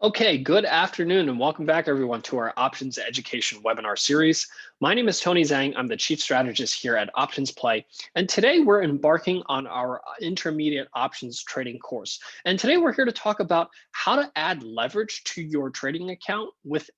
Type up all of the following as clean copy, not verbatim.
Okay, good afternoon and welcome back everyone to our options education webinar series. My name is Tony Zhang. I'm the chief strategist here at OptionsPlay. And today we're embarking on our intermediate options trading course. And today we're here to talk about how to add leverage to your trading account with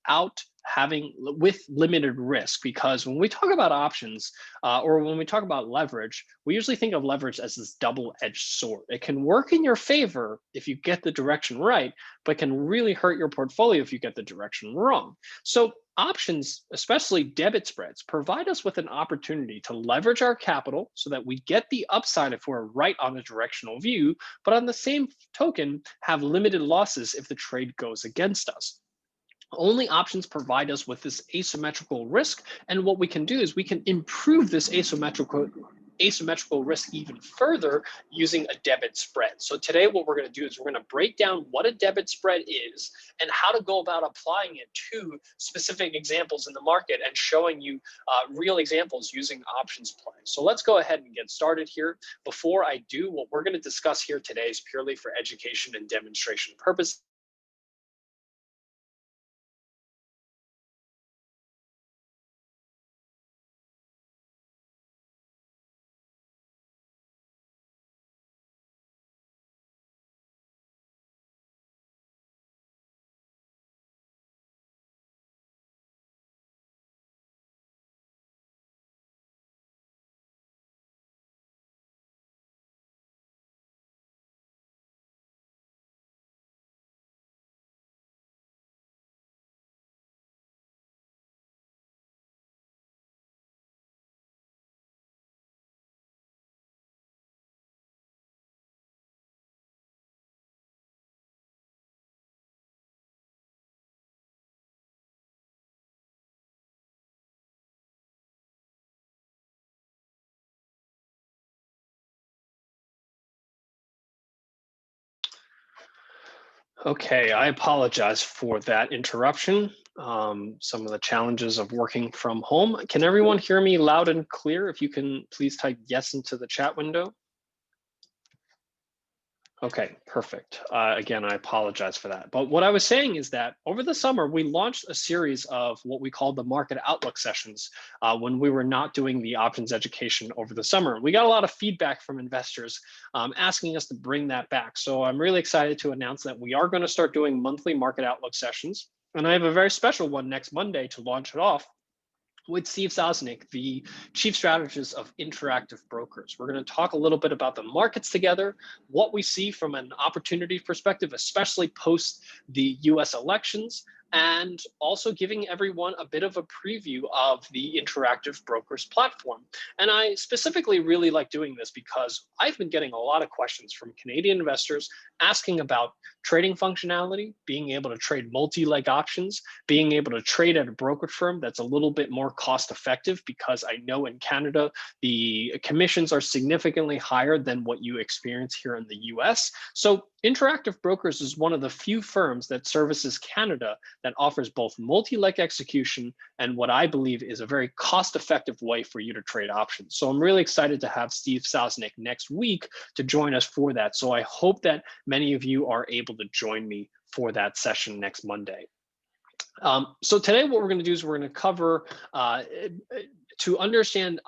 limited risk, because when we talk about options or when we talk about leverage, we usually think of leverage as this double-edged sword. It can work in your favor if you get the direction right, but can really hurt your portfolio if you get the direction wrong. So options, especially debit spreads, provide us with an opportunity to leverage our capital so that we get the upside if we're right on the directional view, but on the same token, have limited losses if the trade goes against us. Only options provide us with this asymmetrical risk, and what we can do is we can improve this asymmetrical risk even further using a debit spread. So today what we're going to do is we're going to break down what a debit spread is and how to go about applying it to specific examples in the market and showing you real examples using OptionsPlay. So let's go ahead and get started here. Before I do, what we're going to discuss here today is purely for education and demonstration purposes. Okay, I apologize for that interruption. Some of the challenges of working from home. Can everyone hear me loud and clear? If you can please type yes into the chat window. Okay, perfect. Again, I apologize for that. But what I was saying is that over the summer, we launched a series of what we call the market outlook sessions when we were not doing the options education over the summer. We got a lot of feedback from investors asking us to bring that back. So I'm really excited to announce that we are going to start doing monthly market outlook sessions. And I have a very special one next Monday to launch it off with Steve Sosnick, the chief strategist of Interactive Brokers. We're going to talk a little bit about the markets together, what we see from an opportunity perspective, especially post the US elections, and also giving everyone a bit of a preview of the Interactive Brokers platform. And I specifically really like doing this because I've been getting a lot of questions from Canadian investors asking about trading functionality, being able to trade multi-leg options, being able to trade at a brokerage firm that's a little bit more cost effective, because I know in Canada, the commissions are significantly higher than what you experience here in the US. So Interactive Brokers is one of the few firms that services Canada that offers both multi-leg execution and what I believe is a very cost-effective way for you to trade options. So I'm really excited to have Steve Sosnick next week to join us for that. So I hope that many of you are able to join me for that session next Monday. So today what we're going to do is we're going to cover to understand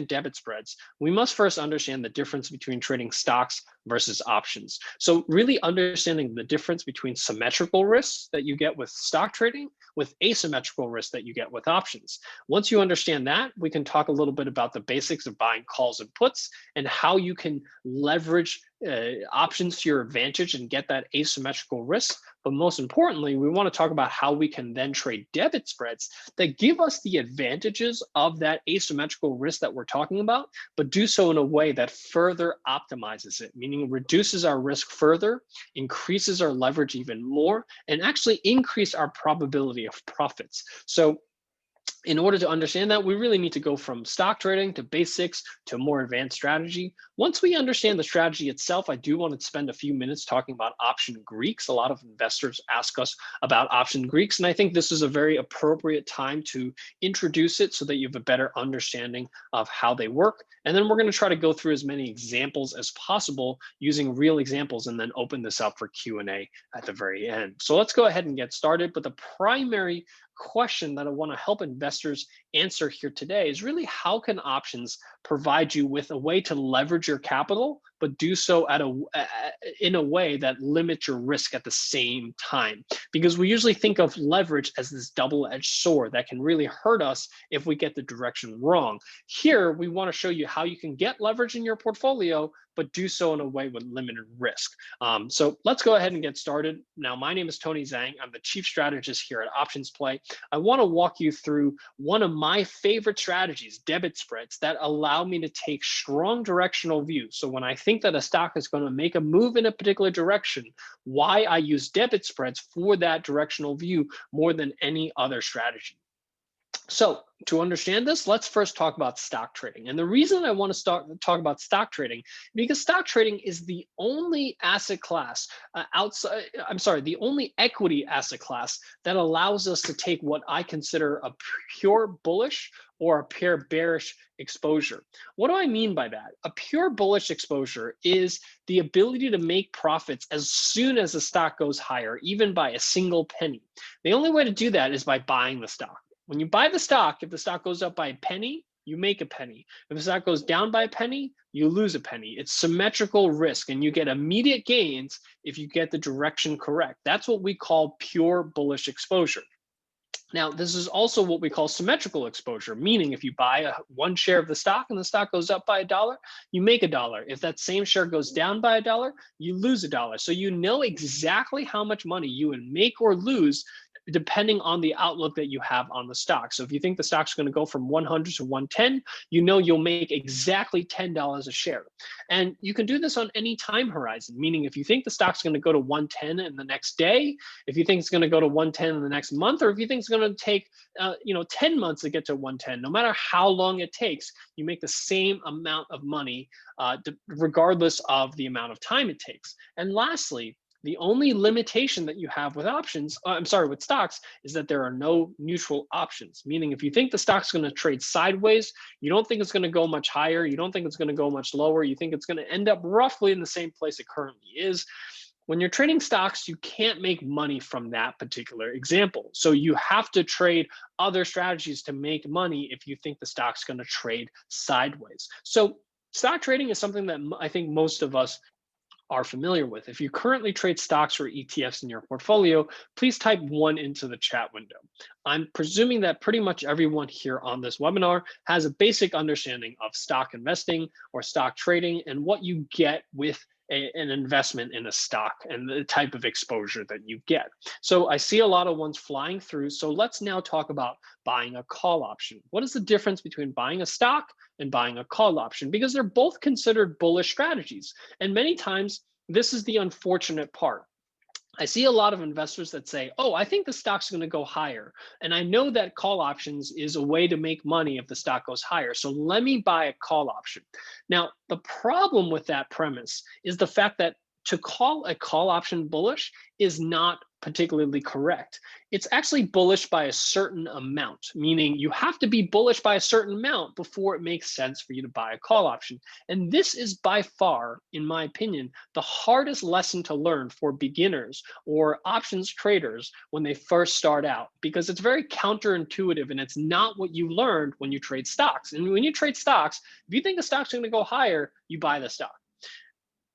debit spreads, we must first understand the difference between trading stocks versus options. So really understanding the difference between symmetrical risks that you get with stock trading with asymmetrical risks that you get with options. Once you understand that, we can talk a little bit about the basics of buying calls and puts and how you can leverage options to your advantage and get that asymmetrical risk. But most importantly, we want to talk about how we can then trade debit spreads that give us the advantages of that asymmetrical risk that we're talking about, but do so in a way that further optimizes it, meaning reduces our risk further, increases our leverage even more, and actually increase our probability of profits. So In order to understand that, we really need to go from stock trading to basics to more advanced strategy. Once we understand the strategy itself, I do want to spend a few minutes talking about option Greeks. A lot of investors ask us about option Greeks, and I think this is a very appropriate time to introduce it so that you have a better understanding of how they work. And then we're going to try to go through as many examples as possible using real examples and then open this up for Q&A at the very end. So let's go ahead and get started. But the primary question that I want to help investors answer here today is really, how can options provide you with a way to leverage your capital, but do so in a way that limits your risk at the same time? Because we usually think of leverage as this double-edged sword that can really hurt us if we get the direction wrong. Here, we want to show you how you can get leverage in your portfolio, but do so in a way with limited risk. So let's go ahead and get started. Now, my name is Tony Zhang. I'm the chief strategist here at OptionsPlay. I want to walk you through one of my favorite strategies, debit spreads, that allow me to take strong directional views. So when I think that a stock is going to make a move in a particular direction, why I use debit spreads for that directional view more than any other strategy. So to understand this, let's first talk about stock trading. And the reason I want to talk about stock trading, because stock trading is the only asset class the only equity asset class that allows us to take what I consider a pure bullish or a pure bearish exposure. What do I mean by that? A pure bullish exposure is the ability to make profits as soon as the stock goes higher, even by a single penny. The only way to do that is by buying the stock. When you buy the stock, if the stock goes up by a penny, you make a penny. If the stock goes down by a penny, you lose a penny. It's symmetrical risk, and you get immediate gains if you get the direction correct. That's what we call pure bullish exposure. Now, this is also what we call symmetrical exposure, meaning if you buy one share of the stock and the stock goes up by $1, you make $1. If that same share goes down by $1, you lose $1. So you know exactly how much money you would make or lose depending on the outlook that you have on the stock. So if you think the stock's going to go from 100 to 110, you know you'll make exactly $10 a share. And you can do this on any time horizon, meaning if you think the stock's going to go to 110 in the next day, if you think it's going to go to 110 in the next month, or if you think it's going to take 10 months to get to 110, no matter how long it takes, you make the same amount of money regardless of the amount of time it takes. And lastly, the only limitation that you have with with stocks, is that there are no neutral options. Meaning if you think the stock's going to trade sideways, you don't think it's going to go much higher, you don't think it's going to go much lower, you think it's going to end up roughly in the same place it currently is. When you're trading stocks, you can't make money from that particular example. So you have to trade other strategies to make money if you think the stock's going to trade sideways. So stock trading is something that I think most of us are familiar with. If you currently trade stocks or ETFs in your portfolio, please type 1 into the chat window. I'm presuming that pretty much everyone here on this webinar has a basic understanding of stock investing or stock trading and what you get with an investment in a stock and the type of exposure that you get. So I see a lot of ones flying through. So let's now talk about buying a call option. What is the difference between buying a stock and buying a call option? Because they're both considered bullish strategies. And many times, this is the unfortunate part. I see a lot of investors that say, oh, I think the stock's going to go higher. And I know that call options is a way to make money if the stock goes higher. So let me buy a call option. Now, the problem with that premise is the fact that to call a call option bullish is not particularly correct. It's actually bullish by a certain amount, meaning you have to be bullish by a certain amount before it makes sense for you to buy a call option. And this is by far, in my opinion, the hardest lesson to learn for beginners or options traders when they first start out, because it's very counterintuitive and it's not what you learned when you trade stocks. And when you trade stocks, if you think the stock's going to go higher, you buy the stock.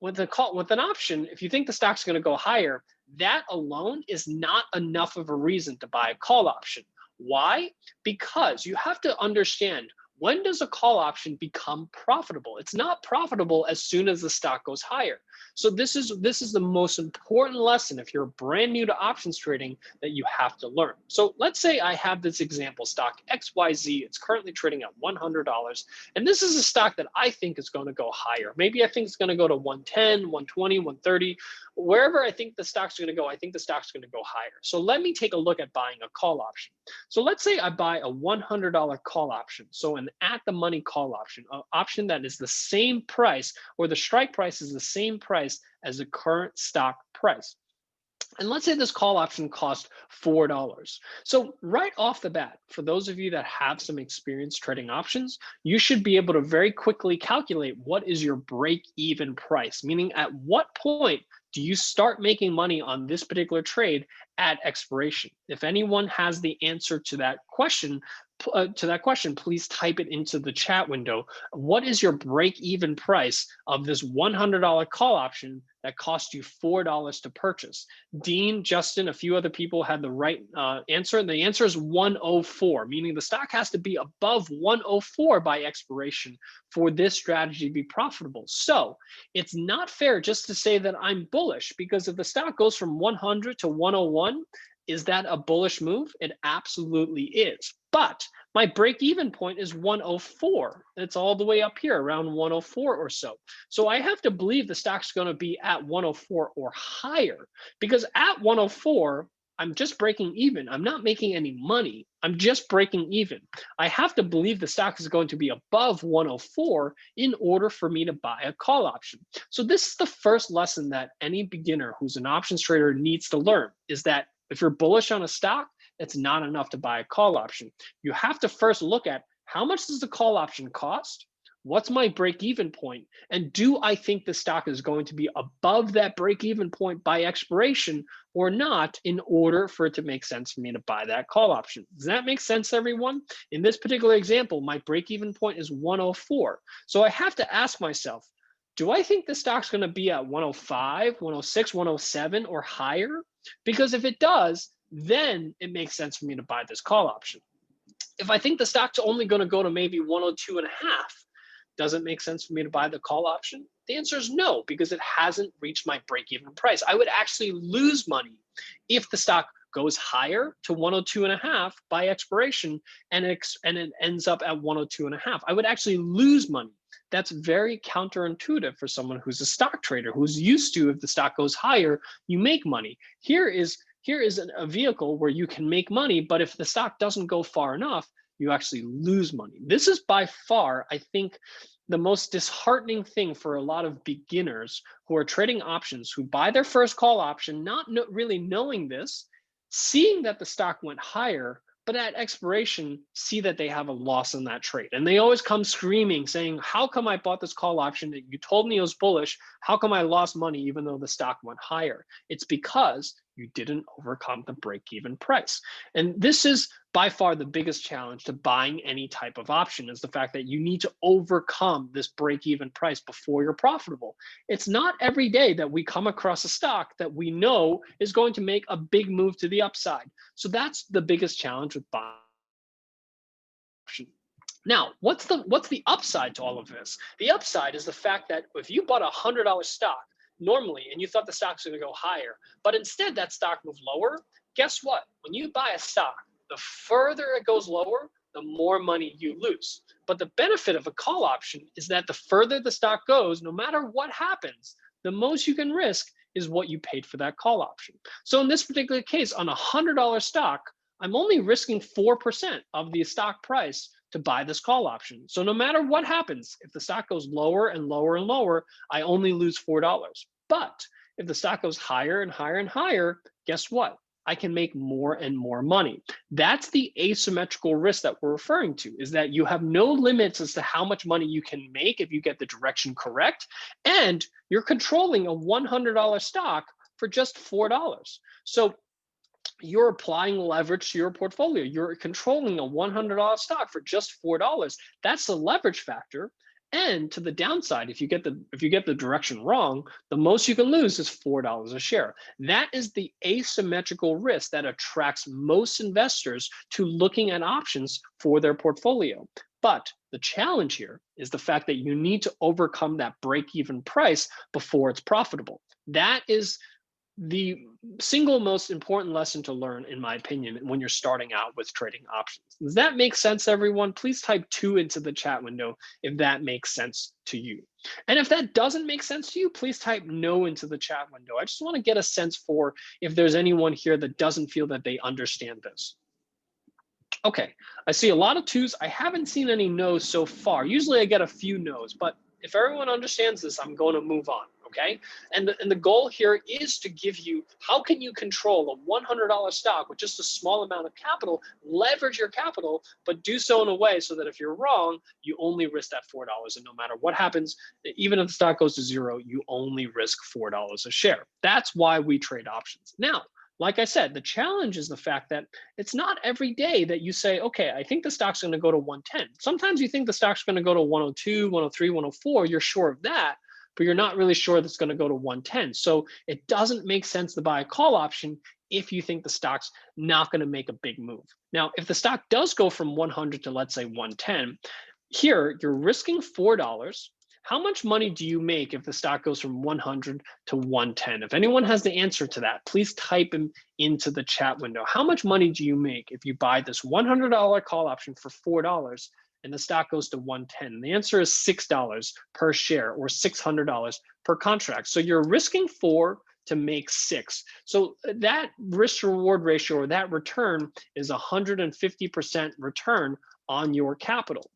With an option, if you think the stock's going to go higher, that alone is not enough of a reason to buy a call option. Why? Because you have to understand, when does a call option become profitable? It's not profitable as soon as the stock goes higher. So this is the most important lesson if you're brand new to options trading that you have to learn. So let's say I have this example stock XYZ. It's currently trading at $100. And this is a stock that I think is going to go higher. Maybe I think it's going to go to 110, 120, 130. Wherever I think the stock's going to go, I think the stock's going to go higher. So let me take a look at buying a call option. So let's say I buy a $100 call option. So an at the money call option, an option that is the same price, or the strike price is the same price as the current stock price. And let's say this call option cost $4. So right off the bat, for those of you that have some experience trading options, you should be able to very quickly calculate what is your break-even price, meaning at what point do you start making money on this particular trade at expiration? If anyone has the answer to that question, please type it into the chat window. What is your break-even price of this $100 call option that cost you $4 to purchase? Dean, Justin, a few other people had the right answer, and the answer is 104, meaning the stock has to be above 104 by expiration for this strategy to be profitable. So it's not fair just to say that I'm bullish, because if the stock goes from 100 to 101, is that a bullish move? It absolutely is. But my break-even point is 104. It's all the way up here, around 104 or so. So I have to believe the stock's going to be at 104 or higher, because at 104, I'm just breaking even. I'm not making any money. I'm just breaking even. I have to believe the stock is going to be above 104 in order for me to buy a call option. So this is the first lesson that any beginner who's an options trader needs to learn, is that if you're bullish on a stock, it's not enough to buy a call option. You have to first look at how much does the call option cost? What's my break-even point? And do I think the stock is going to be above that break-even point by expiration or not, in order for it to make sense for me to buy that call option? Does that make sense, everyone? In this particular example, my break-even point is 104. So I have to ask myself, do I think the stock's going to be at 105, 106, 107 or higher? Because if it does, then it makes sense for me to buy this call option. If I think the stock's only going to go to maybe 102 and a half, does it make sense for me to buy the call option? The answer is no, because it hasn't reached my break-even price. I would actually lose money if the stock goes higher to 102 and a half by expiration and it ends up at 102 and a half. I would actually lose money. That's very counterintuitive for someone who's a stock trader, who's used to, if the stock goes higher, you make money. Here is a vehicle where you can make money, but if the stock doesn't go far enough, you actually lose money. This is by far, I think, the most disheartening thing for a lot of beginners who are trading options, who buy their first call option, not really knowing this, seeing that the stock went higher, but at expiration, see that they have a loss in that trade. And they always come screaming, saying, how come I bought this call option that you told me it was bullish? How come I lost money even though the stock went higher? It's because you didn't overcome the break-even price. And this is by far the biggest challenge to buying any type of option, is the fact that you need to overcome this break-even price before you're profitable. It's not every day that we come across a stock that we know is going to make a big move to the upside. So that's the biggest challenge with buying option. Now, what's the upside to all of this? The upside is the fact that if you bought a $100 stock normally and you thought the stock's going to go higher, but instead that stock moved lower, guess what? When you buy a stock, the further it goes lower, the more money you lose. But the benefit of a call option is that the further the stock goes, no matter what happens, the most you can risk is what you paid for that call option. So in this particular case, on a $100 stock, I'm only risking 4% of the stock price to buy this call option. So no matter what happens, if the stock goes lower and lower and lower, I only lose $4. But if the stock goes higher and higher and higher, guess what? I can make more and more money. That's the asymmetrical risk that we're referring to, is that you have no limits as to how much money you can make if you get the direction correct, and you're controlling a $100 stock for just $4. So you're applying leverage to your portfolio. You're controlling a $100 stock for just $4. That's the leverage factor. And to the downside, if you get the direction wrong, the most you can lose is $4 a share. That is the asymmetrical risk that attracts most investors to looking at options for their portfolio. But the challenge here is the fact that you need to overcome that break-even price before it's profitable. That is the single most important lesson to learn, in my opinion, when you're starting out with trading options. Does that make sense, everyone? Please type 2 into the chat window if that makes sense to you. And if that doesn't make sense to you, please type no into the chat window. I just want to get a sense for if there's anyone here that doesn't feel that they understand this. Okay, I see a lot of twos. I haven't seen any no's so far. Usually I get a few no's, but if everyone understands this, I'm going to move on, okay? And the goal here is to give you, how can you control a $100 stock with just a small amount of capital, leverage your capital, but do so in a way so that if you're wrong, you only risk that $4. And no matter what happens, even if the stock goes to zero, you only risk $4 a share. That's why we trade options. Now, like I said, the challenge is the fact that it's not every day that you say, okay, I think the stock's going to go to 110. Sometimes you think the stock's going to go to 102, 103, 104. You're sure of that, but you're not really sure that's going to go to 110. So it doesn't make sense to buy a call option if you think the stock's not going to make a big move. Now, if the stock does go from 100 to, let's say, 110, here you're risking $4. How much money do you make if the stock goes from 100 to 110? If anyone has the answer to that, please type them into the chat window. How much money do you make if you buy this $100 call option for $4 and the stock goes to 110? And the answer is $6 per share, or $600 per contract. So you're risking 4 to make 6. So that risk reward ratio, or that return, is 150% return on your capital.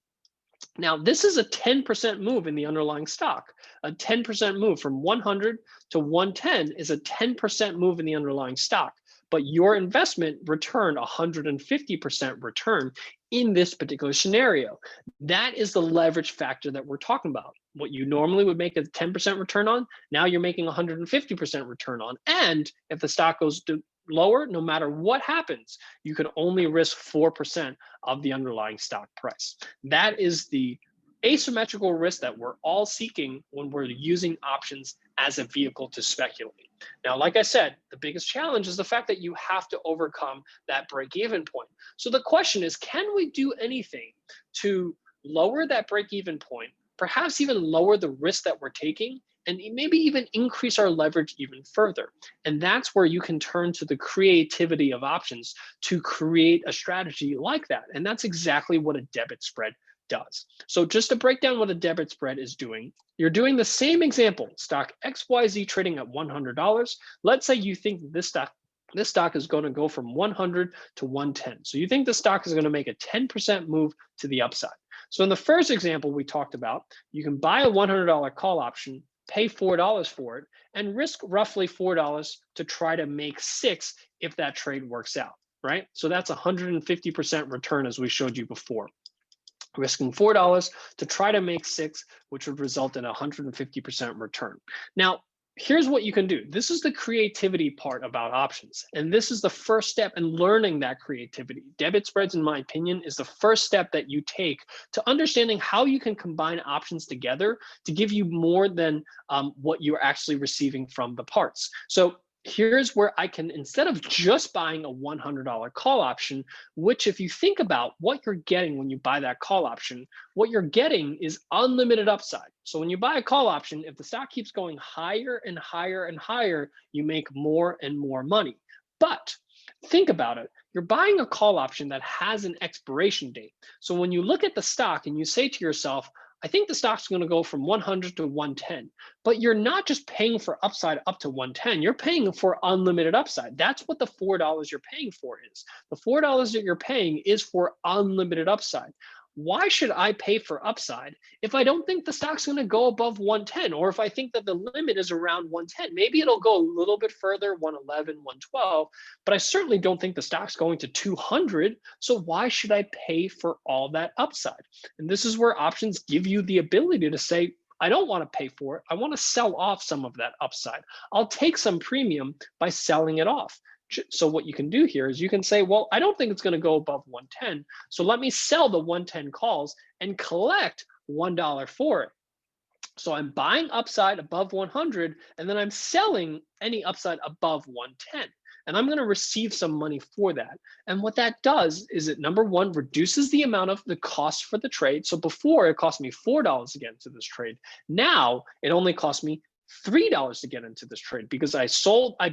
Now, this is a 10% move in the underlying stock. A 10% move from 100 to 110 is a 10% move in the underlying stock, but your investment returned 150% return in this particular scenario. That is the leverage factor that we're talking about. What you normally would make a 10% return on, now you're making 150% return on. And if the stock goes to lower, no matter what happens, you can only risk 4% of the underlying stock price. That is the asymmetrical risk that we're all seeking when we're using options as a vehicle to speculate. Now, like I said, the biggest challenge is the fact that you have to overcome that break-even point. So the question is, can we do anything to lower that break-even point, perhaps even lower the risk that we're taking, and maybe even increase our leverage even further? And that's where you can turn to the creativity of options to create a strategy like that. And that's exactly what a debit spread does. So just to break down what a debit spread is doing, you're doing the same example, stock XYZ trading at $100. Let's say you think this stock is going to go from 100 to 110. So you think the stock is going to make a 10% move to the upside. So in the first example we talked about, you can buy a $100 call option, pay $4 for it, and risk roughly $4 to try to make 6 if that trade works out, right? So that's 150% return, as we showed you before. Risking $4 to try to make 6, which would result in 150% return. Now, here's what you can do. This is the creativity part about options. And this is the first step in learning that creativity. Debit spreads, in my opinion, is the first step that you take to understanding how you can combine options together to give you more than what you're actually receiving from the parts. So here's where I can, instead of just buying a $100 call option, which if you think about what you're getting when you buy that call option, what you're getting is unlimited upside. So when you buy a call option, if the stock keeps going higher and higher and higher, you make more and more money. But think about it. You're buying a call option that has an expiration date. So when you look at the stock and you say to yourself, I think the stock's going to go from 100 to 110, but you're not just paying for upside up to 110, you're paying for unlimited upside. That's what the $4 you're paying for is. The $4 that you're paying is for unlimited upside. Why should I pay for upside if I don't think the stock's going to go above 110, or if I think that the limit is around 110? Maybe it'll go a little bit further, 111, 112, but I certainly don't think the stock's going to 200. So why should I pay for all that upside? And this is where options give you the ability to say, I don't want to pay for it. I want to sell off some of that upside. I'll take some premium by selling it off. So what you can do here is you can say, well, I don't think it's going to go above 110. So let me sell the 110 calls and collect $1 for it. So I'm buying upside above 100, and then I'm selling any upside above 110. And I'm going to receive some money for that. And what that does is it, number one, reduces the amount of the cost for the trade. So before it cost me $4 to get into this trade. Now it only costs me $3 to get into this trade because I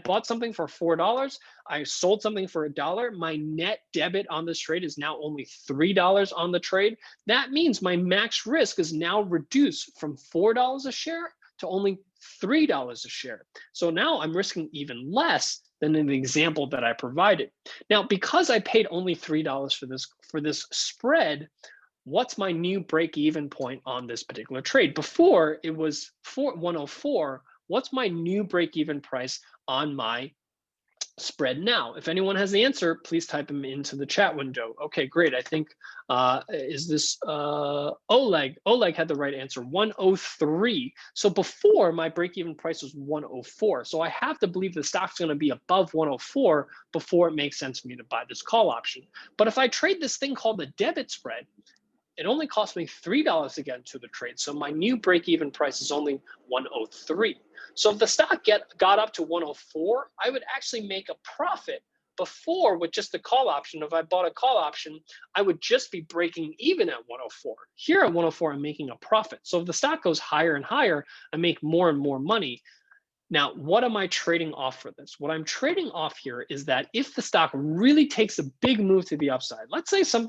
bought something for $4. I sold something for $1. My net debit on this trade is now only $3 on the trade. That means my max risk is now reduced from $4 a share to only $3 a share. So now I'm risking even less than in the example that I provided. Now, because I paid only $3 for this spread, what's my new break-even point on this particular trade? Before it was 104. What's my new break-even price on my spread now? If anyone has the answer, please type them into the chat window. Okay, great. I think is this Oleg? Oleg had the right answer, 103. So before, my break-even price was 104. So I have to believe the stock's going to be above 104 before it makes sense for me to buy this call option. But if I trade this thing called the debit spread, it only cost me $3 to get into the trade. So my new break-even price is only 103. So if the stock got up to 104, I would actually make a profit. Before, with just the call option, if I bought a call option, I would just be breaking even at 104. Here at 104, I'm making a profit. So if the stock goes higher and higher, I make more and more money. Now, what am I trading off for this? What I'm trading off here is that if the stock really takes a big move to the upside, let's say some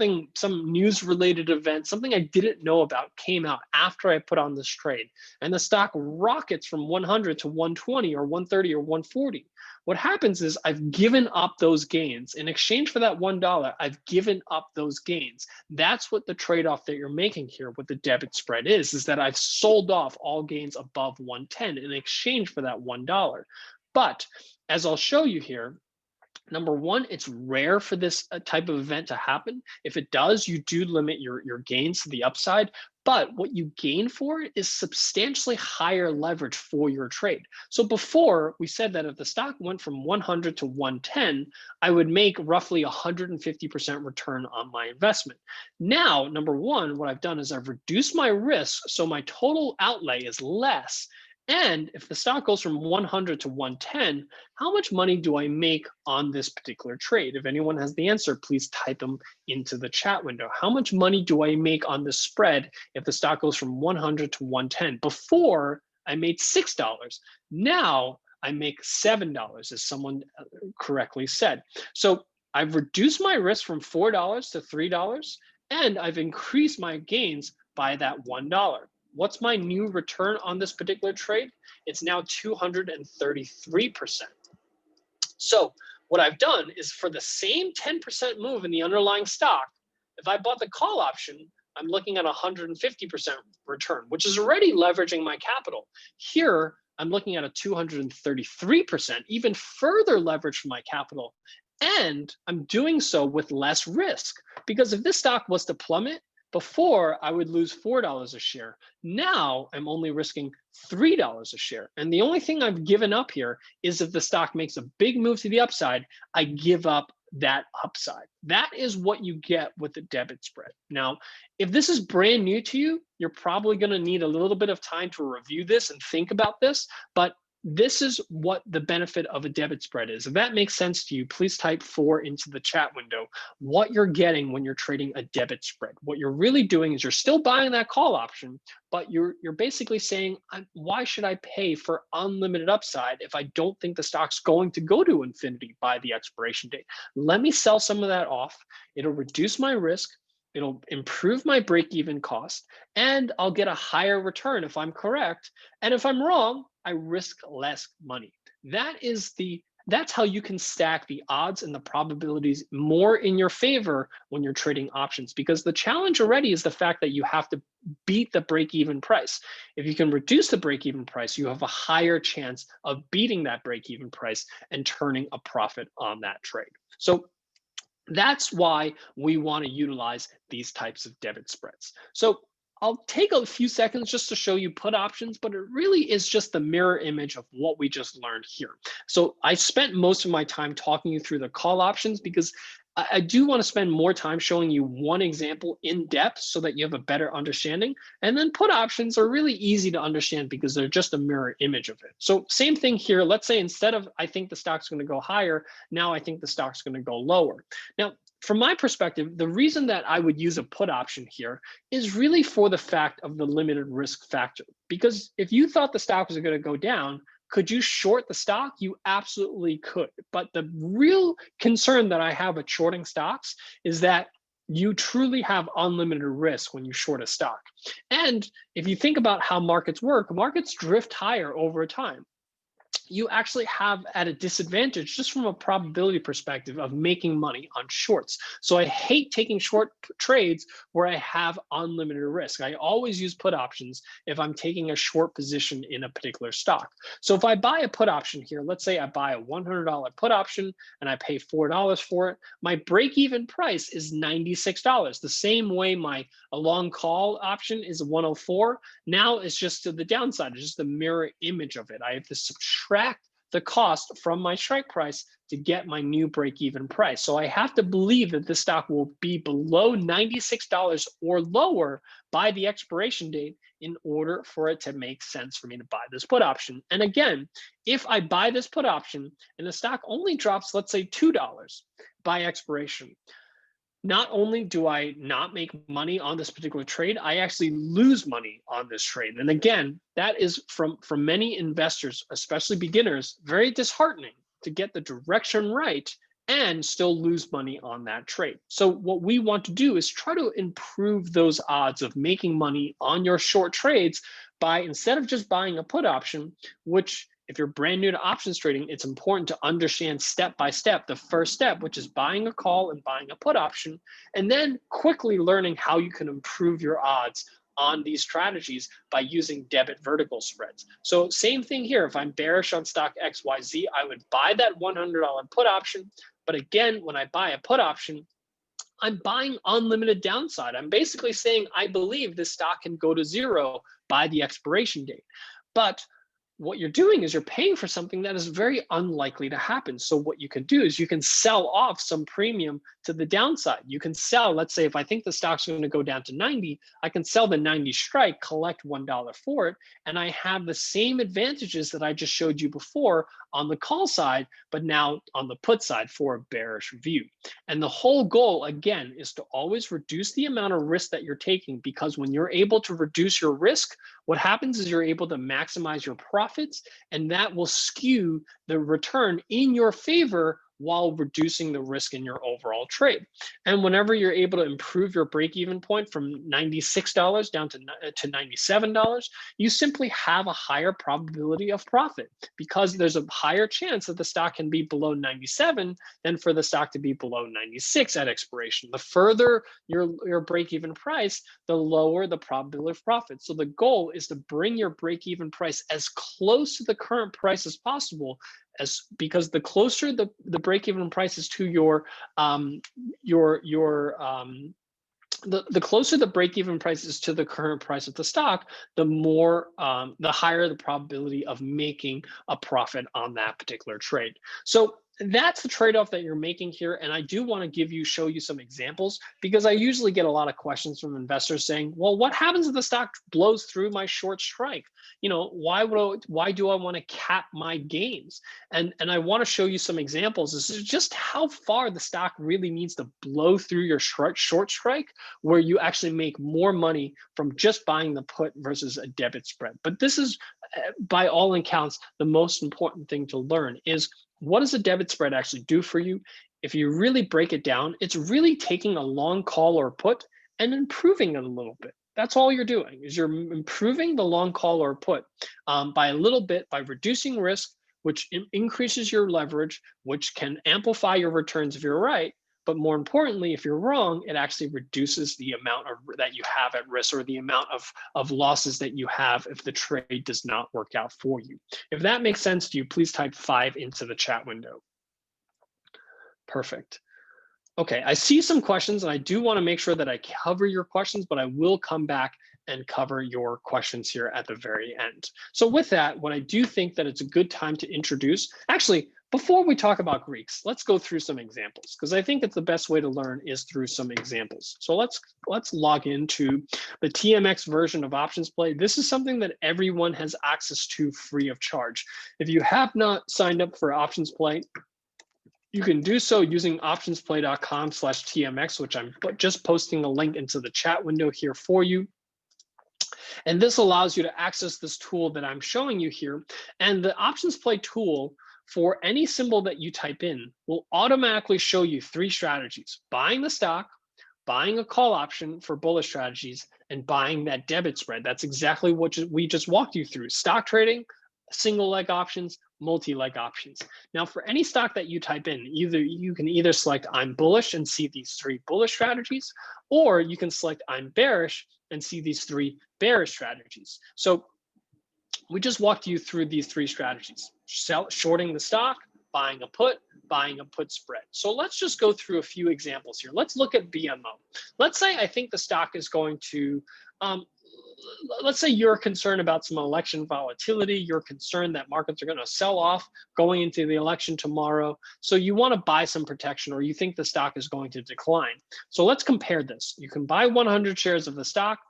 news related event, something I didn't know about came out after I put on this trade, and the stock rockets from 100 to 120 or 130 or 140. What happens is I've given up those gains. In exchange for that $1, I've given up those gains. That's what the trade-off that you're making here with the debit spread is that I've sold off all gains above 110 in exchange for that $1. But as I'll show you here, number one, it's rare for this type of event to happen. If it does, you do limit your gains to the upside. But what you gain for it is substantially higher leverage for your trade. So before, we said that if the stock went from 100 to 110, I would make roughly 150% return on my investment. Now, number one, what I've done is I've reduced my risk, so my total outlay is less. And if the stock goes from 100 to 110, how much money do I make on this particular trade? If anyone has the answer, please type them into the chat window. How much money do I make on this spread if the stock goes from 100 to 110? Before, I made $6. Now, I make $7, as someone correctly said. So I've reduced my risk from $4 to $3, and I've increased my gains by that $1. What's my new return on this particular trade? It's now 233%. So what I've done is for the same 10% move in the underlying stock, if I bought the call option, I'm looking at 150% return, which is already leveraging my capital. Here, I'm looking at a 233%, even further leverage for my capital. And I'm doing so with less risk, because if this stock was to plummet, before, I would lose $4 a share. Now, I'm only risking $3 a share. And the only thing I've given up here is if the stock makes a big move to the upside, I give up that upside. That is what you get with the debit spread. Now, if this is brand new to you, you're probably going to need a little bit of time to review this and think about this. But this is what the benefit of a debit spread is. If that makes sense to you, please type 4 into the chat window. What you're getting when you're trading a debit spread. What you're really doing is you're still buying that call option, but you're basically saying, why should I pay for unlimited upside if I don't think the stock's going to go to infinity by the expiration date? Let me sell some of that off. It'll reduce my risk. It'll improve my break-even cost, and I'll get a higher return if I'm correct. And if I'm wrong, I risk less money. That's how you can stack the odds and the probabilities more in your favor when you're trading options, because the challenge already is the fact that you have to beat the break-even price. If you can reduce the break-even price, you have a higher chance of beating that break-even price and turning a profit on that trade. So that's why we want to utilize these types of debit spreads. So I'll take a few seconds just to show you put options, but it really is just the mirror image of what we just learned here. So I spent most of my time talking you through the call options because I do want to spend more time showing you one example in depth so that you have a better understanding. And then put options are really easy to understand because they're just a mirror image of it. So same thing here. Let's say instead of I think the stock's going to go higher, now I think the stock's going to go lower. Now, from my perspective, the reason that I would use a put option here is really for the fact of the limited risk factor. Because if you thought the stock was going to go down, could you short the stock? You absolutely could. But the real concern that I have with shorting stocks is that you truly have unlimited risk when you short a stock. And if you think about how markets work, markets drift higher over time. You actually have at a disadvantage just from a probability perspective of making money on shorts. So I hate taking short trades where I have unlimited risk. I always use put options if I'm taking a short position in a particular stock. So if I buy a put option here, let's say I buy a $100 put option and I pay $4 for it, my break even price is $96. The same way my a long call option is 104. Now it's just to the downside. It's just the mirror image of it. I have to subtract the cost from my strike price to get my new break-even price. So I have to believe that this stock will be below $96 or lower by the expiration date in order for it to make sense for me to buy this put option. And again, if I buy this put option and the stock only drops, let's say $2 by expiration, not only do I not make money on this particular trade, I actually lose money on this trade. And again, that is from many investors, especially beginners, very disheartening to get the direction right and still lose money on that trade. So what we want to do is try to improve those odds of making money on your short trades by, instead of just buying a put option, which if you're brand new to options trading, it's important to understand step by step the first step, which is buying a call and buying a put option, and then quickly learning how you can improve your odds on these strategies by using debit vertical spreads. So same thing here. If I'm bearish on stock XYZ, I would buy that $100 put option. But again, when I buy a put option, I'm buying unlimited downside. I'm basically saying I believe this stock can go to zero by the expiration date. But what you're doing is you're paying for something that is very unlikely to happen. So what you can do is you can sell off some premium to the downside. You can sell, let's say if I think the stock's going to go down to 90, I can sell the 90 strike, collect $1 for it, and I have the same advantages that I just showed you before on the call side, but now on the put side for a bearish view. And the whole goal, again, is to always reduce the amount of risk that you're taking, because when you're able to reduce your risk, what happens is you're able to maximize your profits, and that will skew the return in your favor while reducing the risk in your overall trade. And whenever you're able to improve your break-even point from $96 down to $97, you simply have a higher probability of profit, because there's a higher chance that the stock can be below 97 than for the stock to be below 96 at expiration. The further your break-even price, the lower the probability of profit. So the goal is to bring your break-even price as close to the current price as possible, because the closer the break-even price is to the closer the break-even price is to the current price of the stock, the higher the probability of making a profit on that particular trade. So that's the trade-off that you're making here. And I do want to show you some examples, because I usually get a lot of questions from investors saying, well, what happens if the stock blows through my short strike? Why do I want to cap my gains? And I want to show you some examples. This is just how far the stock really needs to blow through your short strike, where you actually make more money from just buying the put versus a debit spread. But this is, by all accounts, the most important thing to learn is, what does a debit spread actually do for you? If you really break it down, it's really taking a long call or put and improving it a little bit. That's all you're doing, is you're improving the long call or put by a little bit, by reducing risk, which increases your leverage, which can amplify your returns if you're right. But more importantly, if you're wrong, it actually reduces the amount that you have at risk, or the amount of losses that you have if the trade does not work out for you. If that makes sense to you, please type 5 into the chat window. Perfect. Okay, I see some questions, and I do want to make sure that I cover your questions, but I will come back and cover your questions here at the very end. So with that, what I do think that it's a good time to introduce, actually, before we talk about Greeks, let's go through some examples, because I think that the best way to learn is through some examples. So let's log into the TMX version of OptionsPlay. This is something that everyone has access to free of charge. If you have not signed up for OptionsPlay, you can do so using optionsplay.com/TMX, which I'm just posting a link into the chat window here for you. And this allows you to access this tool that I'm showing you here. And the OptionsPlay tool, for any symbol that you type in, will automatically show you 3 strategies: buying the stock, buying a call option for bullish strategies and buying that debit spread. That's exactly what we just walked you through. Stock trading, single leg options, multi-leg options. Now, for any stock that you type in, you can either select I'm bullish and see these 3 bullish strategies, or you can select I'm bearish and see these 3 bearish strategies. So we just walked you through these 3 strategies: shorting the stock, buying a put spread. So let's just go through a few examples here. Let's look at BMO. Let's say I think the stock is going to, let's say you're concerned about some election volatility. You're concerned that markets are going to sell off going into the election tomorrow. So you want to buy some protection, or you think the stock is going to decline. So let's compare this. You can buy 100 shares of the stock.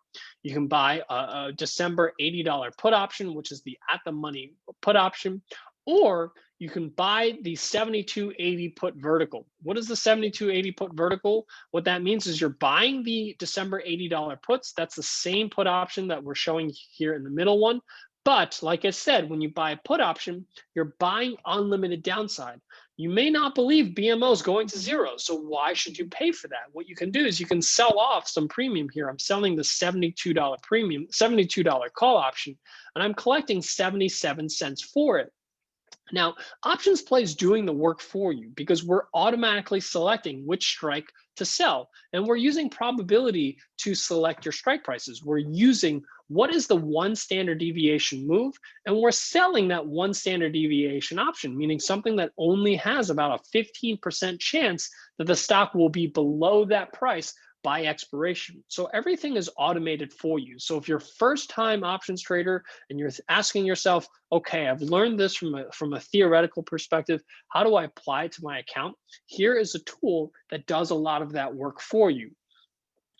You can buy a December $80 put option, which is the at the money put option, or you can buy the 7280 put vertical. What is the 7280 put vertical? What that means is you're buying the December $80 puts. That's the same put option that we're showing here in the middle one. But like I said, when you buy a put option, you're buying unlimited downside. You may not believe BMO is going to 0, so why should you pay for that? What you can do is you can sell off some premium here. I'm selling the $72 premium, $72 call option, and I'm collecting 77 cents for it. Now, OptionsPlay is doing the work for you because we're automatically selecting which strike to sell, and we're using probability to select your strike prices. We're using what is the 1 standard deviation move, and we're selling that 1 standard deviation option, meaning something that only has about a 15% chance that the stock will be below that price by expiration. So everything is automated for you. So if you're a first-time options trader and you're asking yourself, okay, I've learned this from a theoretical perspective, how do I apply it to my account? Here is a tool that does a lot of that work for you.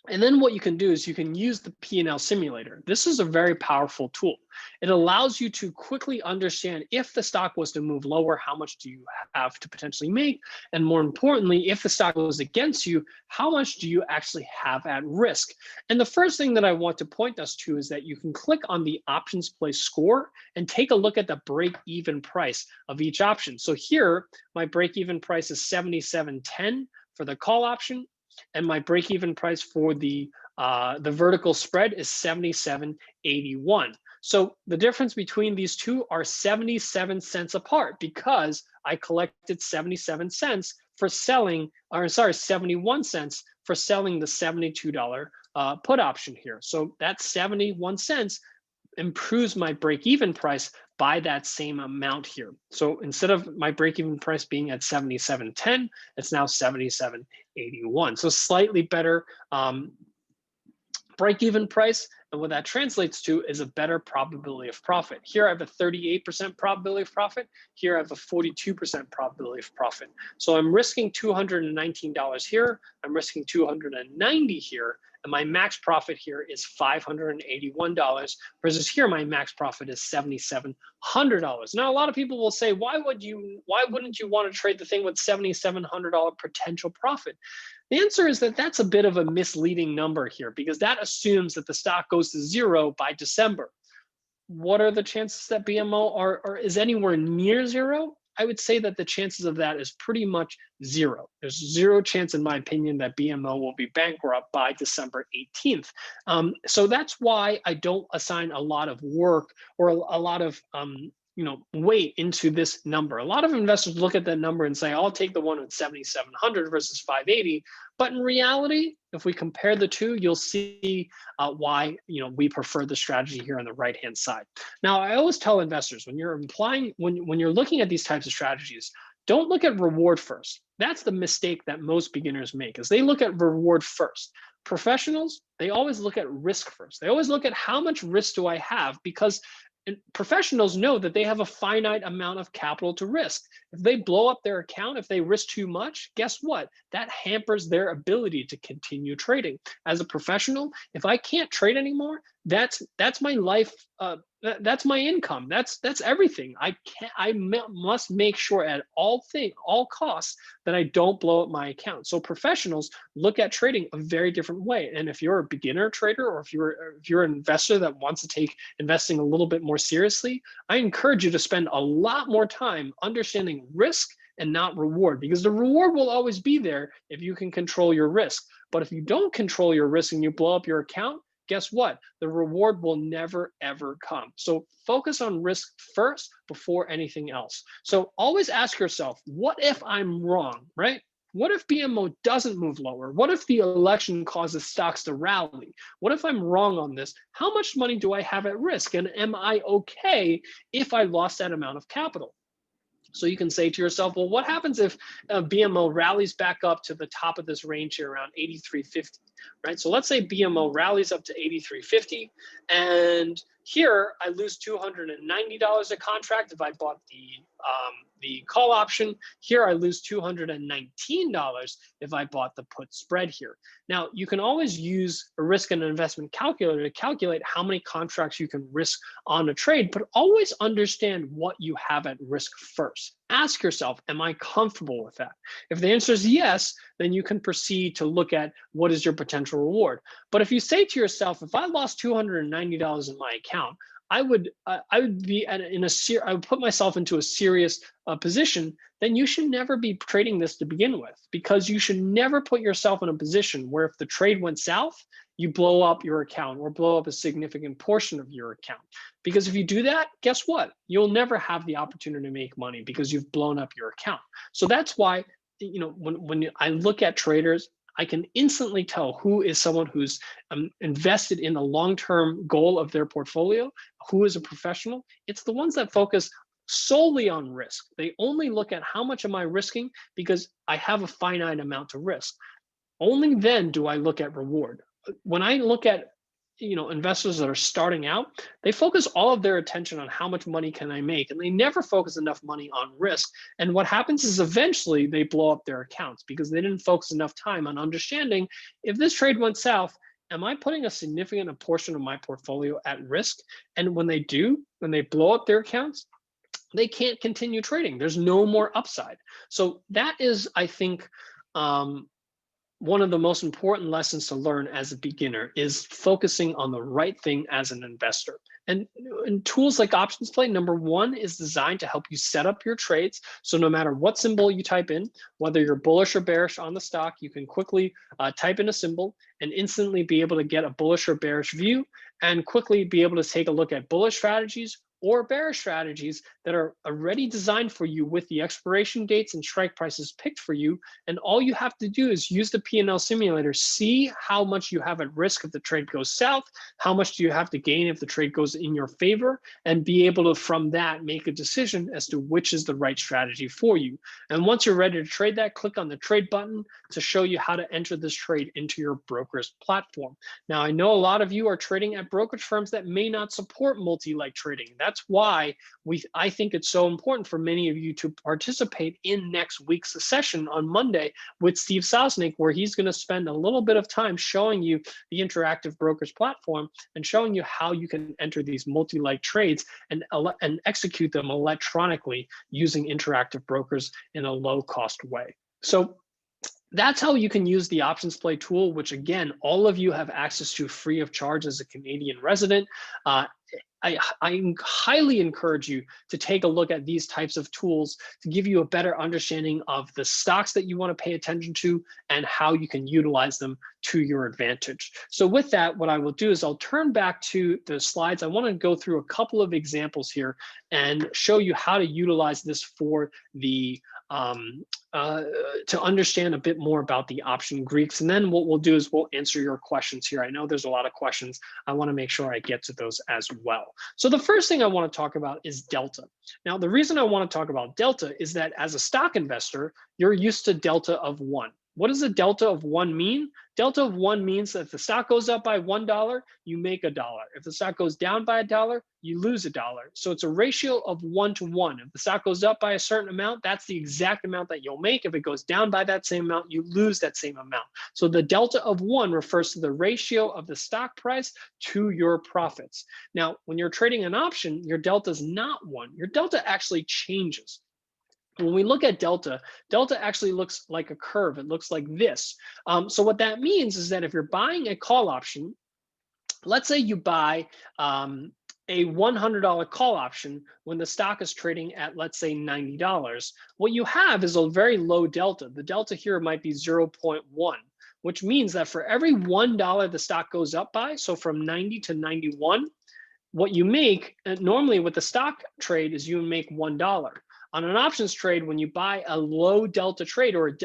And then what you can do is you can use the P&L simulator. This is a very powerful tool. It allows you to quickly understand if the stock was to move lower, how much do you have to potentially make? And more importantly, if the stock goes against you, how much do you actually have at risk? And the first thing that I want to point us to is that you can click on the OptionsPlay score and take a look at the break-even price of each option. So here, my break-even price is 77.10 for the call option, and my break-even price for the vertical spread is 77.81. So the difference between these two are 77 cents apart because I collected 77 cents for selling, or sorry, 71 cents for selling the $72 put option here. So that 71 cents improves my break-even price by that same amount here. So instead of my break-even price being at 77.10, it's now 77.81. So slightly better break-even price. And what that translates to is a better probability of profit. Here I have a 38% probability of profit. Here I have a 42% probability of profit. So I'm risking $219 here. I'm risking $290 here. And my max profit here is $581 versus here my max profit is $7,700. Now a lot of people will say, why wouldn't you want to trade the thing with $7,700 potential profit? The answer is that that's a bit of a misleading number here because that assumes that the stock goes to 0 by December. What are the chances that BMO is anywhere near 0? I would say that the chances of that is pretty much 0. There's 0 chance, in my opinion, that BMO will be bankrupt by December 18th. So that's why I don't assign a lot of work or a lot of weight into this number. A lot of investors look at that number and say, I'll take the one at 7,700 versus 580. But in reality, if we compare the two, you'll see why we prefer the strategy here on the right-hand side. Now, I always tell investors when you're looking at these types of strategies, don't look at reward first. That's the mistake that most beginners make, is they look at reward first. Professionals, they always look at risk first. They always look at how much risk do I have, because professionals know that they have a finite amount of capital to risk. If they blow up their account, if they risk too much, guess what? That hampers their ability to continue trading. As a professional, if I can't trade anymore, that's my life. That's my income. That's everything. I must make sure at all costs that I don't blow up my account. So professionals look at trading a very different way. And if you're a beginner trader, or if you're an investor that wants to take investing a little bit more seriously, I encourage you to spend a lot more time understanding risk and not reward, because the reward will always be there if you can control your risk. But if you don't control your risk and you blow up your account, guess what? The reward will never, ever come. So focus on risk first before anything else. So always ask yourself, what if I'm wrong, right? What if BMO doesn't move lower? What if the election causes stocks to rally? What if I'm wrong on this? How much money do I have at risk? And am I okay if I lost that amount of capital? So you can say to yourself, well, what happens if BMO rallies back up to the top of this range here around 83.50, right? So let's say BMO rallies up to 83.50, and here I lose $290 a contract if I bought the call option. Here I lose $219 if I bought the put spread here. Now, you can always use a risk and investment calculator to calculate how many contracts you can risk on a trade, but always understand what you have at risk first. Ask yourself, am I comfortable with that? If the answer is yes, then you can proceed to look at what is your potential reward. But if you say to yourself, if I lost $290 in my account, I would be I would put myself into a serious position. Then you should never be trading this to begin with, because you should never put yourself in a position where if the trade went south, you blow up your account or blow up a significant portion of your account. Because if you do that, guess what? You'll never have the opportunity to make money because you've blown up your account. So that's why, when I look at traders, I can instantly tell who is someone who's invested in the long-term goal of their portfolio, who is a professional. It's the ones that focus solely on risk. They only look at how much am I risking because I have a finite amount to risk. Only then do I look at reward. When I look at investors that are starting out, they focus all of their attention on how much money can I make, and they never focus enough money on risk. And what happens is eventually they blow up their accounts because they didn't focus enough time on understanding, if this trade went south, am I putting a significant portion of my portfolio at risk? And when they do, when they blow up their accounts, they can't continue trading. There's no more upside. So that is, I think, one of the most important lessons to learn as a beginner is focusing on the right thing as an investor. And tools like OptionsPlay, number one, is designed to help you set up your trades. So no matter what symbol you type in, whether you're bullish or bearish on the stock, you can quickly type in a symbol and instantly be able to get a bullish or bearish view, and quickly be able to take a look at bullish strategies or bearish strategies that are already designed for you with the expiration dates and strike prices picked for you. And all you have to do is use the P&L simulator, see how much you have at risk if the trade goes south, how much do you have to gain if the trade goes in your favor, and be able to, from that, make a decision as to which is the right strategy for you. And once you're ready to trade that, click on the trade button to show you how to enter this trade into your broker's platform. Now, I know a lot of you are trading at brokerage firms that may not support multi-leg trading. That's why I think it's so important for many of you to participate in next week's session on Monday with Steve Sosnick, where he's going to spend a little bit of time showing you the interactive brokerage platform and showing you how you can enter these multi-leg trades and execute them electronically using interactive brokers in a low-cost way. So that's how you can use the OptionsPlay tool, which again, all of you have access to free of charge as a Canadian resident. I highly encourage you to take a look at these types of tools to give you a better understanding of the stocks that you want to pay attention to and how you can utilize them to your advantage. So with that, what I will do is I'll turn back to the slides. I want to go through a couple of examples here and show you how to utilize this for the to understand a bit more about the option Greeks. And then what we'll do is we'll answer your questions here. I know there's a lot of questions. I want to make sure I get to those as well. So the first thing I want to talk about is delta. Now, the reason I want to talk about delta is that as a stock investor, you're used to delta of 1. What does a delta of 1 mean? Delta of 1 means that if the stock goes up by $1, you make $1. If the stock goes down by $1, you lose $1. So it's a ratio of 1 to 1. If the stock goes up by a certain amount, that's the exact amount that you'll make. If it goes down by that same amount, you lose that same amount. So the delta of 1 refers to the ratio of the stock price to your profits. Now, when you're trading an option, your delta is not 1. Your delta actually changes. When we look at delta, delta actually looks like a curve. It looks like this. So what that means is that if you're buying a call option, let's say you buy a $100 call option when the stock is trading at, let's say, $90, what you have is a very low delta. The delta here might be 0.1, which means that for every $1 the stock goes up by, so from 90 to 91, what you make normally with the stock trade is you make $1. On an options trade, when you buy a low delta trade or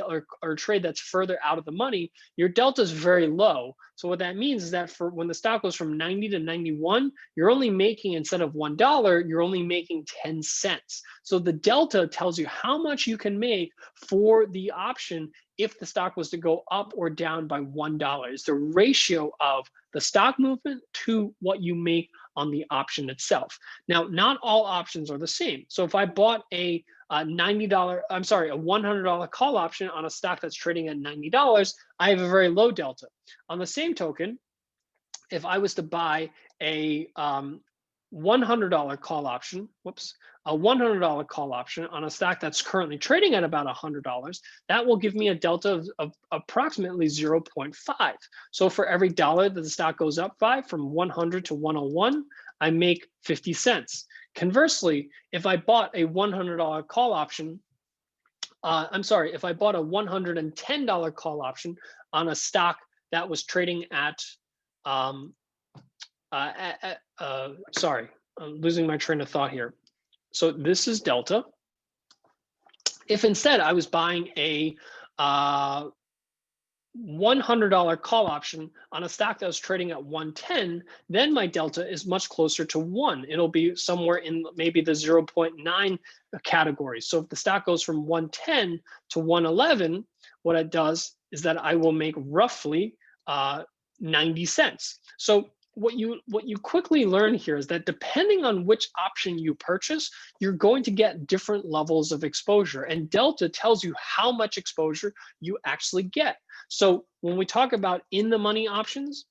a trade that's further out of the money, your delta is very low. So what that means is that for when the stock goes from 90 to 91, you're only making, instead of $1, you're only making 10 cents. So the delta tells you how much you can make for the option if the stock was to go up or down by $1. It's the ratio of the stock movement to what you make on the option itself. Now, not all options are the same. So if I bought a $100 call option on a stock that's trading at $90, I have a very low delta. On the same token, if I was to buy a $100 call option, a $100 call option on a stock that's currently trading at about $100, that will give me a delta of approximately 0.5. So for every dollar that the stock goes up by from 100 to 101, I make 50 cents. Conversely, if I bought a $100 call option, if I bought a $110 call option on a stock that was trading at, sorry, I'm losing my train of thought here. So this is delta. If instead I was buying a $100 call option on a stock that was trading at 110, then my delta is much closer to 1. It'll be somewhere in maybe the 0.9 category. So if the stock goes from 110 to 111, what it does is that I will make roughly 90 cents. So what you quickly learn here is that depending on which option you purchase, you're going to get different levels of exposure, and delta tells you how much exposure you actually get. So when we talk about in the money options,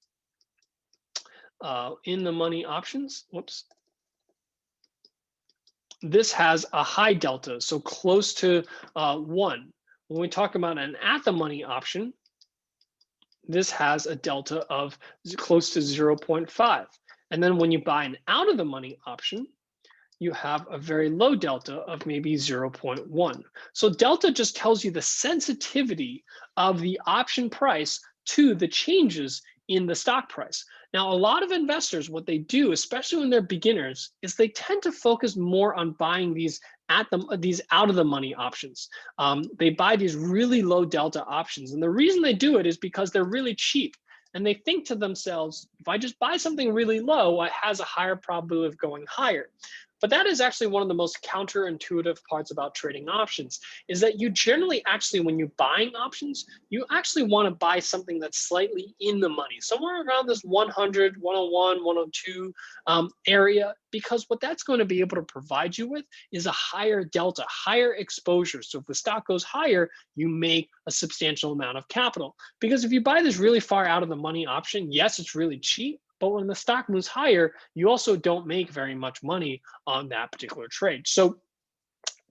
this has a high delta, so close to 1. When we talk about an at the money option, this has a delta of close to 0.5. And then when you buy an out of the money option, you have a very low delta of maybe 0.1. So delta just tells you the sensitivity of the option price to the changes in the stock price. Now, a lot of investors, what they do, especially when they're beginners, is they tend to focus more on buying these out of the money options. They buy these really low delta options. And the reason they do it is because they're really cheap. And they think to themselves, if I just buy something really low, it has a higher probability of going higher. But that is actually one of the most counterintuitive parts about trading options, is that you generally actually, when you're buying options, you actually want to buy something that's slightly in the money, somewhere around this 100, 101, 102 area, because what that's going to be able to provide you with is a higher delta, higher exposure. So if the stock goes higher, you make a substantial amount of capital. Because if you buy this really far out of the money option, yes, it's really cheap, but when the stock moves higher, you also don't make very much money on that particular trade. So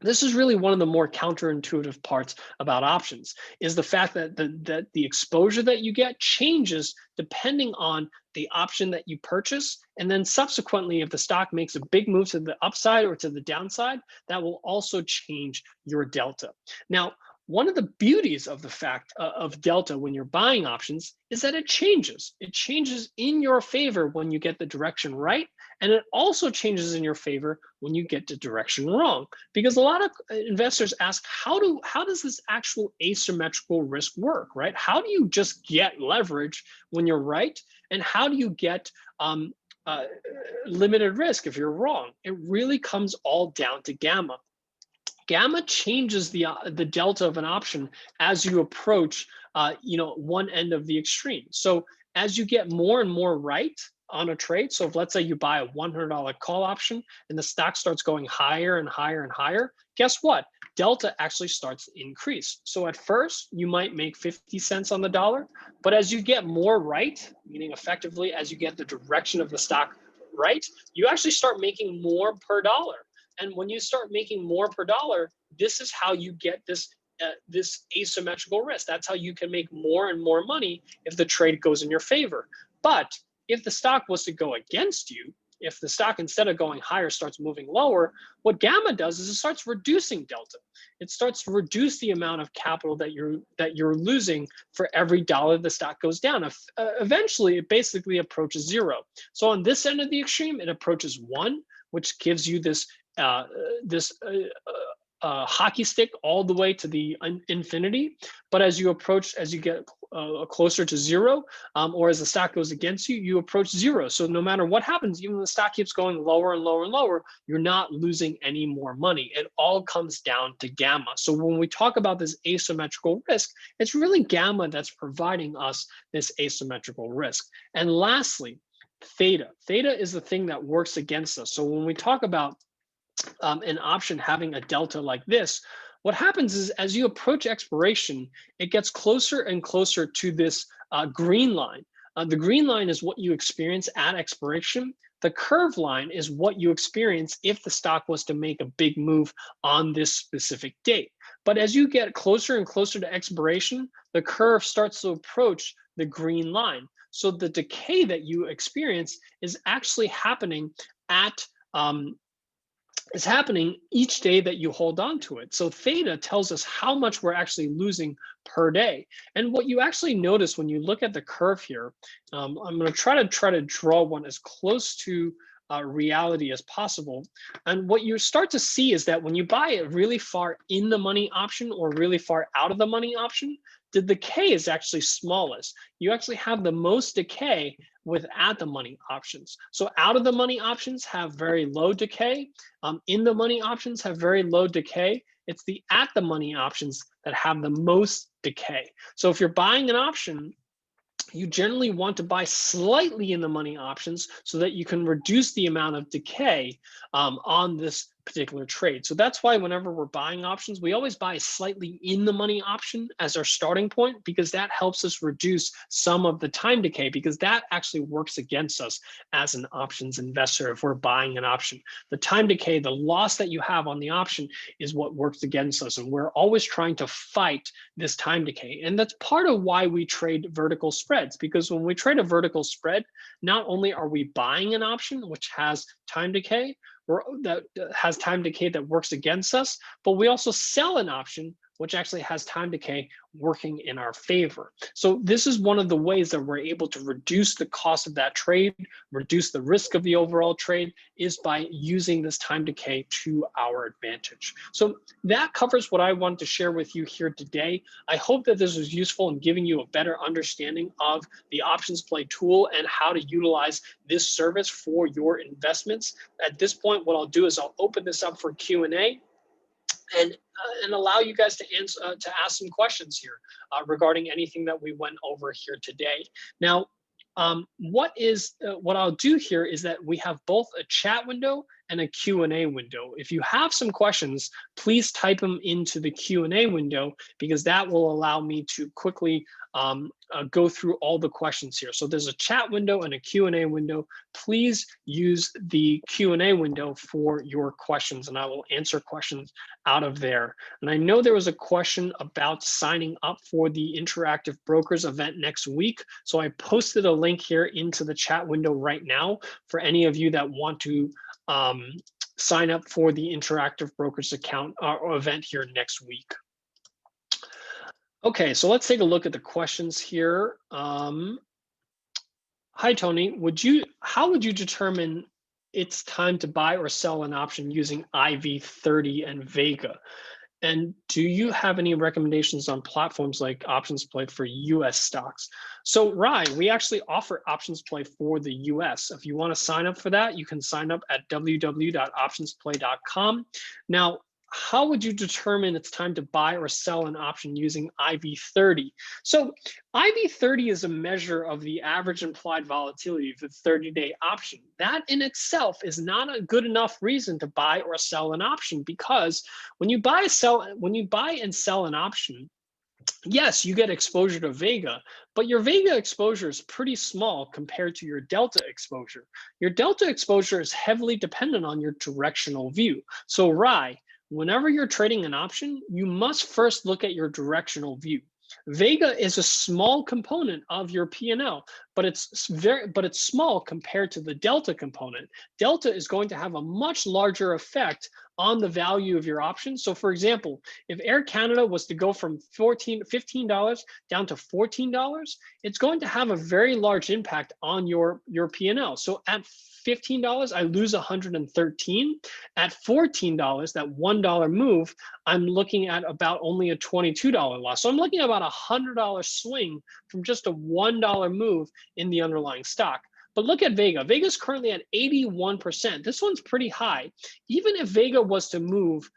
this is really one of the more counterintuitive parts about options, is the fact that the exposure that you get changes depending on the option that you purchase. And then subsequently, if the stock makes a big move to the upside or to the downside, that will also change your delta. Now, one of the beauties of the fact of delta when you're buying options is that it changes. It changes in your favor when you get the direction right, and it also changes in your favor when you get the direction wrong. Because a lot of investors ask, how does this actual asymmetrical risk work, right? How do you just get leverage when you're right, and how do you get limited risk if you're wrong? It really comes all down to gamma. Gamma changes the delta of an option as you approach one end of the extreme. So as you get more and more right on a trade, so if let's say you buy a $100 call option and the stock starts going higher and higher and higher, guess what? Delta actually starts to increase. So at first you might make 50 cents on the dollar, but as you get more right, meaning effectively as you get the direction of the stock right, you actually start making more per dollar. And when you start making more per dollar, this is how you get this asymmetrical risk. That's how you can make more and more money if the trade goes in your favor. But if the stock was to go against you, if the stock, instead of going higher, starts moving lower, what gamma does is it starts reducing delta. It starts to reduce the amount of capital that you're losing for every dollar the stock goes down. Eventually, it basically approaches zero. So on this end of the extreme, it approaches 1, which gives you this hockey stick all the way to the infinity. But as you get closer to 0, or as the stock goes against you, you approach 0. So no matter what happens, even when the stock keeps going lower and lower and lower, you're not losing any more money. It all comes down to gamma. So when we talk about this asymmetrical risk, it's really gamma that's providing us this asymmetrical risk. And lastly, theta. Theta is the thing that works against us. So when we talk about an option having a delta like this, what happens is as you approach expiration, it gets closer and closer to this green line. The green line is what you experience at expiration. The curved line is what you experience if the stock was to make a big move on this specific date. But as you get closer and closer to expiration, the curve starts to approach the green line. So the decay that you experience is actually happening is happening each day that you hold on to it. So theta tells us how much we're actually losing per day. And what you actually notice when you look at the curve here, I'm going to try to draw one as close to reality as possible. And what you start to see is that when you buy it really far in the money option or really far out of the money option, the decay is actually smallest. You actually have the most decay with at the money options. So out of the money options have very low decay. In the money options have very low decay. It's the at the money options that have the most decay. So if you're buying an option, you generally want to buy slightly in the money options so that you can reduce the amount of decay on this particular trade. So that's why whenever we're buying options, we always buy slightly in the money option as our starting point, because that helps us reduce some of the time decay, because that actually works against us as an options investor if we're buying an option. The time decay, the loss that you have on the option is what works against us. And we're always trying to fight this time decay. And that's part of why we trade vertical spreads, because when we trade a vertical spread, not only are we buying an option, which has time decay, that has time decay that works against us, but we also sell an option which actually has time decay working in our favor. So this is one of the ways that we're able to reduce the cost of that trade, reduce the risk of the overall trade, is by using this time decay to our advantage. So that covers what I wanted to share with you here today. I hope that this was useful in giving you a better understanding of the OptionsPlay tool and how to utilize this service for your investments. At this point, what I'll do is I'll open this up for Q&A. And allow you guys to ask some questions here regarding anything that we went over here today. Now, what I'll do here is that we have both a chat window and a Q&A window. If you have some questions, please type them into the Q&A window, because that will allow me to quickly go through all the questions here. So there's a chat window and a Q&A window. Please use the Q&A window for your questions, and I will answer questions out of there. And I know there was a question about signing up for the Interactive Brokers event next week. So I posted a link here into the chat window right now for any of you that want to sign up for the Interactive Brokers account or event here next week. Okay, so let's take a look at the questions here. Hi, Tony. How would you determine it's time to buy or sell an option using IV30 and Vega? And do you have any recommendations on platforms like OptionsPlay for US stocks? So Ryan, we actually offer OptionsPlay for the US. If you want to sign up for that, you can sign up at www.optionsplay.com. Now, how would you determine it's time to buy or sell an option using IV30? So IV30 is a measure of the average implied volatility of the 30-day option. That in itself is not a good enough reason to buy or sell an option, because when you buy and sell an option, yes, you get exposure to Vega, but your Vega exposure is pretty small compared to your Delta exposure. Your Delta exposure is heavily dependent on your directional view. So Rai, whenever you're trading an option, you must first look at your directional view. Vega is a small component of your P&L, but it's small compared to the delta component. Delta is going to have a much larger effect on the value of your options. So for example, if Air Canada was to go from $15 down to $14, it's going to have a very large impact on your P&L. So at $15, I lose 113. At $14, that $1 move, I'm looking at about only a $22 loss. So I'm looking at about a $100 swing from just a $1 move in the underlying stock. But look at Vega. Vega's currently at 81%. This one's pretty high. Even if Vega was to move,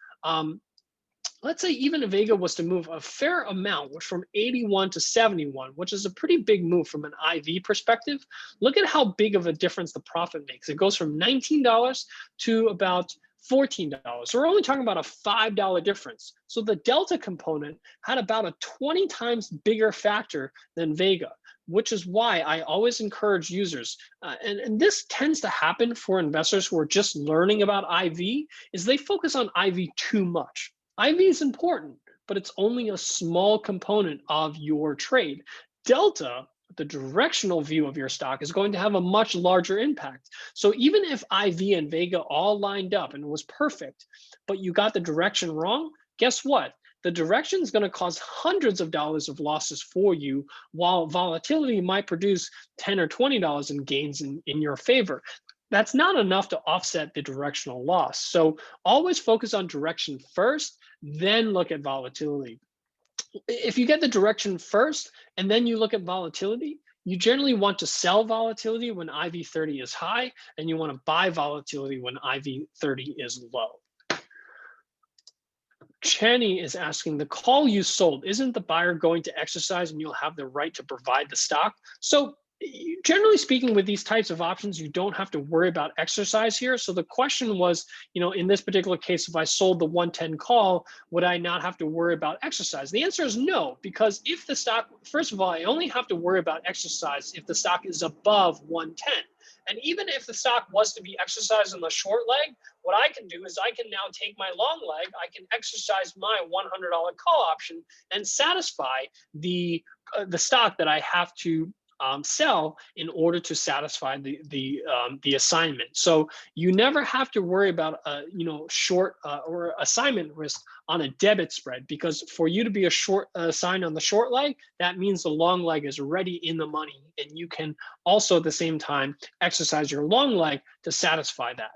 let's say even if Vega was to move a fair amount, which from 81 to 71, which is a pretty big move from an IV perspective, look at how big of a difference the profit makes. It goes from $19 to about $14. So we're only talking about a $5 difference. So the delta component had about a 20 times bigger factor than Vega, which is why I always encourage users, and this tends to happen for investors who are just learning about IV, is they focus on IV too much. IV is important, but it's only a small component of your trade. Delta, the directional view of your stock, is going to have a much larger impact. So even if IV and Vega all lined up and it was perfect, but you got the direction wrong, guess what? The direction is going to cause hundreds of dollars of losses for you, while volatility might produce $10 or $20 in gains in your favor. That's not enough to offset the directional loss. So always focus on direction first, then look at volatility. If you get the direction first and then you look at volatility, you generally want to sell volatility when IV30 is high, and you want to buy volatility when IV30 is low. Channy is asking, the call you sold, isn't the buyer going to exercise and you'll have the right to provide the stock? So generally speaking, with these types of options, you don't have to worry about exercise here. So the question was, in this particular case, if I sold the 110 call, would I not have to worry about exercise? The answer is no, because if the stock, first of all, I only have to worry about exercise if the stock is above 110. And even if the stock was to be exercised on the short leg, what I can do is I can now take my long leg, I can exercise my $100 call option and satisfy the stock that I have to sell in order to satisfy the assignment. So you never have to worry about short or assignment risk on a debit spread, because for you to be a short assign on the short leg, that means the long leg is already in the money, and you can also at the same time exercise your long leg to satisfy that.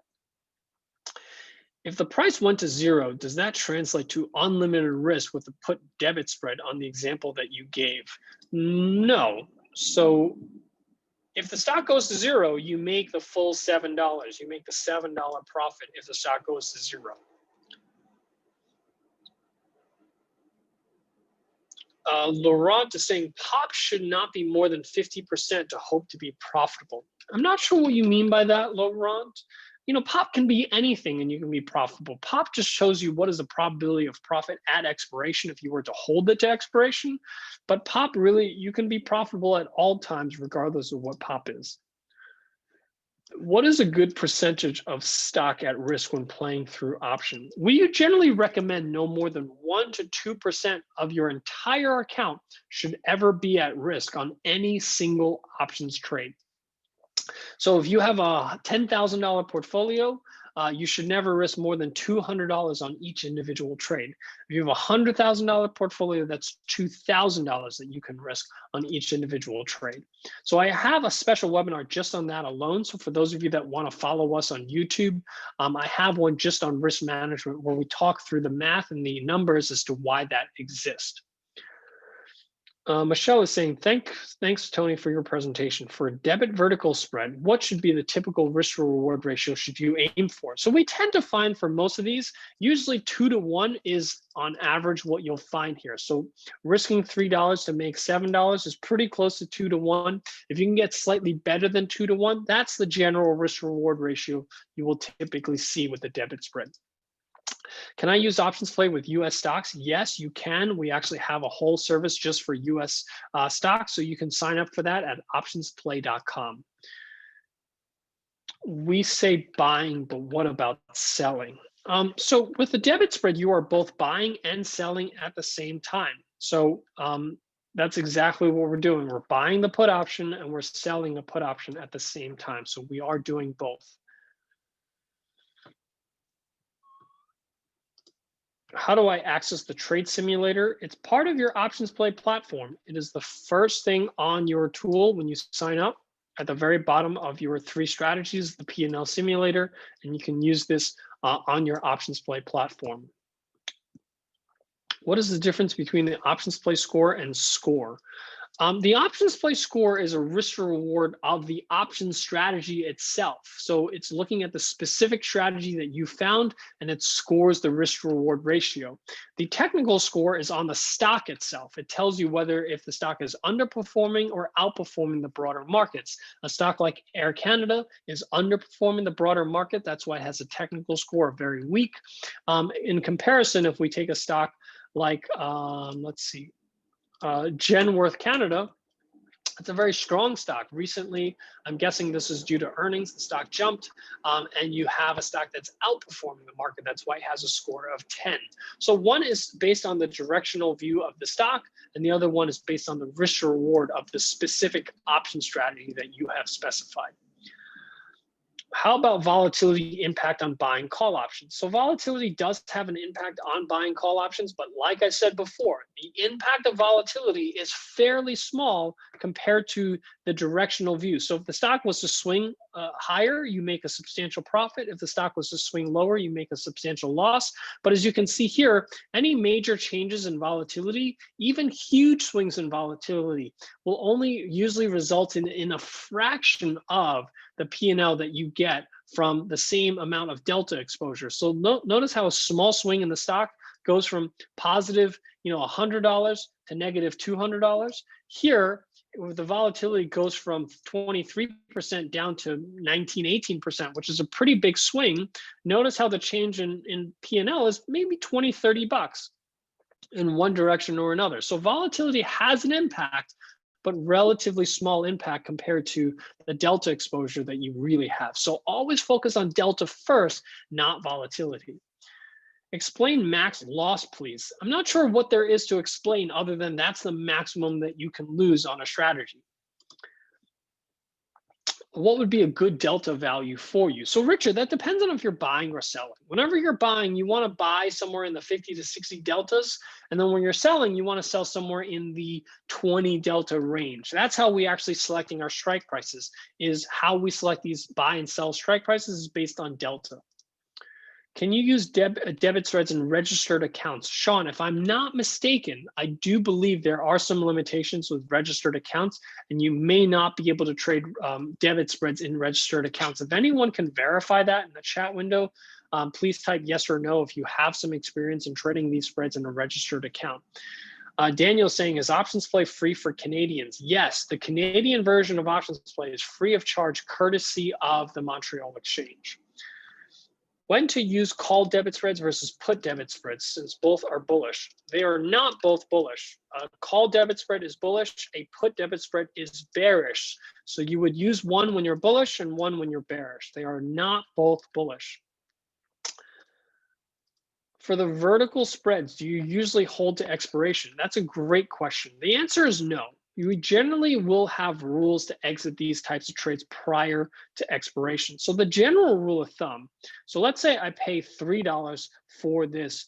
If the price went to zero, does that translate to unlimited risk with the put debit spread on the example that you gave? No. So if the stock goes to zero, you make the full $7. You make the $7 profit if the stock goes to zero. Laurent is saying pop should not be more than 50% to hope to be profitable. I'm not sure what you mean by that, Laurent. Pop can be anything and you can be profitable. Pop just shows you what is the probability of profit at expiration if you were to hold it to expiration. But pop, really, you can be profitable at all times, regardless of what pop is. What is a good percentage of stock at risk when playing through option? We generally recommend no more than 1 to 2% of your entire account should ever be at risk on any single options trade. So if you have a $10,000 portfolio, you should never risk more than $200 on each individual trade. If you have a $100,000 portfolio, that's $2,000 that you can risk on each individual trade. So I have a special webinar just on that alone. So for those of you that want to follow us on YouTube, I have one just on risk management where we talk through the math and the numbers as to why that exists. Michelle is saying, thanks, Tony, for your presentation. For a debit vertical spread, what should be the typical risk to reward ratio should you aim for? So we tend to find for most of these, usually 2 to 1 is on average what you'll find here. So risking $3 to make $7 is pretty close to 2 to 1. If you can get slightly better than 2 to 1, that's the general risk reward ratio you will typically see with the debit spread. Can I use OptionsPlay with US stocks? Yes, you can. We actually have a whole service just for US stocks, so you can sign up for that at optionsplay.com. We say buying, but what about selling? So with the debit spread, you are both buying and selling at the same time. So That's exactly what we're doing. We're buying the put option and we're selling the put option at the same time. So we are doing both. How do I access the trade simulator? It's part of your OptionsPlay platform. It is the first thing on your tool when you sign up. At the very bottom of your 3 strategies, the P&L simulator, and you can use this on your OptionsPlay platform. What is the difference between the OptionsPlay score and score? The OptionsPlay score is a risk reward of the option strategy itself. So it's looking at the specific strategy that you found, and it scores the risk reward ratio. The technical score is on the stock itself. It tells you whether if the stock is underperforming or outperforming the broader markets. A stock like Air Canada is underperforming the broader market. That's why it has a technical score of very weak. In comparison, if we take a stock like, let's see, Genworth Canada, it's a very strong stock. Recently, I'm guessing this is due to earnings, the stock jumped, and you have a stock that's outperforming the market. That's why it has a score of 10. So one is based on the directional view of the stock, and the other one is based on the risk reward of the specific option strategy that you have specified. How about volatility impact on buying call options? So volatility does have an impact on buying call options, but like I said before, the impact of volatility is fairly small compared to the directional view. So if the stock was to swing higher, you make a substantial profit. If the stock was to swing lower, you make a substantial loss. But as you can see here, any major changes in volatility, even huge swings in volatility, will only usually result in a fraction of the P&L that you get from the same amount of delta exposure. So notice how a small swing in the stock goes from positive, $100 to negative $200. Here, the volatility goes from 23% down to 18%, which is a pretty big swing. Notice how the change in P&L is maybe 20, 30 bucks in one direction or another. So volatility has an impact, but relatively small impact compared to the delta exposure that you really have. So always focus on delta first, not volatility. Explain max loss, please. I'm not sure what there is to explain other than that's the maximum that you can lose on a strategy. What would be a good delta value for you? So Richard, that depends on if you're buying or selling. Whenever you're buying, you want to buy somewhere in the 50 to 60 deltas. And then when you're selling, you want to sell somewhere in the 20 delta range. That's how we actually selecting our strike prices, is how we select these buy and sell strike prices is based on delta. Can you use debit spreads in registered accounts? Sean, if I'm not mistaken, I do believe there are some limitations with registered accounts, and you may not be able to trade debit spreads in registered accounts. If anyone can verify that in the chat window, please type yes or no if you have some experience in trading these spreads in a registered account. Daniel's saying, is OptionsPlay free for Canadians? Yes, the Canadian version of OptionsPlay is free of charge, courtesy of the Montreal Exchange. When to use call debit spreads versus put debit spreads, since both are bullish? They are not both bullish. A call debit spread is bullish, a put debit spread is bearish. So you would use one when you're bullish and one when you're bearish. They are not both bullish. For the vertical spreads, do you usually hold to expiration? That's a great question. The answer is no. You generally will have rules to exit these types of trades prior to expiration. So the general rule of thumb, so let's say I pay $3 for this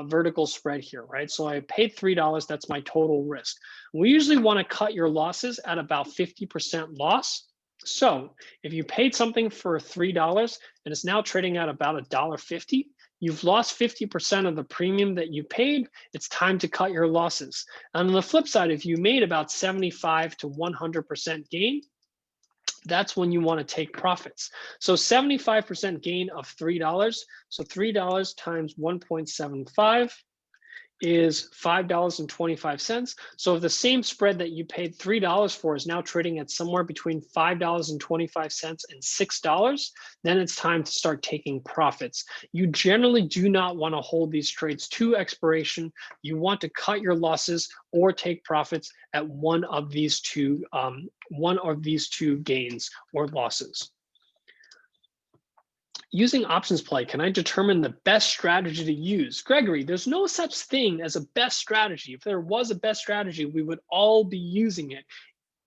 vertical spread here, right? So I paid $3, that's my total risk. We usually want to cut your losses at about 50% loss. So if you paid something for $3 and it's now trading at about $1.50, you've lost 50% of the premium that you paid. It's time to cut your losses. And on the flip side, if you made about 75 to 100% gain, that's when you want to take profits. So 75% gain of $3. So $3 times 1.75 is $5.25. So if the same spread that you paid $3 for is now trading at somewhere between $5.25 and $6, then it's time to start taking profits. You generally do not want to hold these trades to expiration. You want to cut your losses or take profits at one of these two gains or losses. Using OptionsPlay, can I determine the best strategy to use? Gregory, there's no such thing as a best strategy. If there was a best strategy, we would all be using it.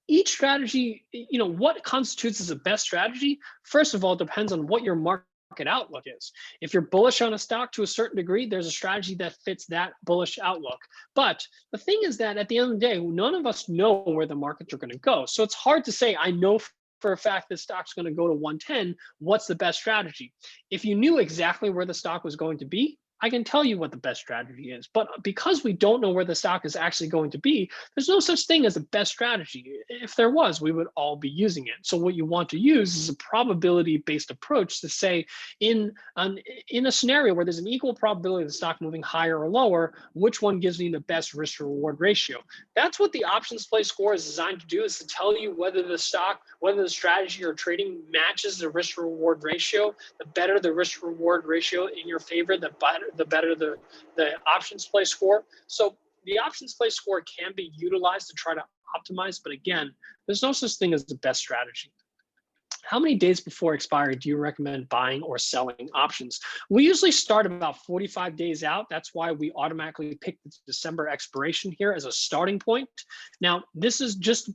Each strategy, what constitutes as a best strategy, first of all, depends on what your market outlook is. If you're bullish on a stock to a certain degree, there's a strategy that fits that bullish outlook. But the thing is that at the end of the day, none of us know where the markets are going to go. So it's hard to say, I know for a fact this stock's going to go to 110. What's the best strategy? If you knew exactly where the stock was going to be, I can tell you what the best strategy is. But because we don't know where the stock is actually going to be, there's no such thing as a best strategy. If there was, we would all be using it. So what you want to use is a probability-based approach to say, in a scenario where there's an equal probability of the stock moving higher or lower, which one gives me the best risk-to-reward ratio? That's what the OptionsPlay score is designed to do, is to tell you whether the strategy you're trading matches the risk-to-reward ratio. The better the risk-to-reward ratio in your favor, the better the OptionsPlay score. So the OptionsPlay score can be utilized to try to optimize, but again, there's no such thing as the best strategy. How many days before expiry do you recommend buying or selling options? We usually start about 45 days out. That's why we automatically pick the December expiration here as a starting point. Now, this is just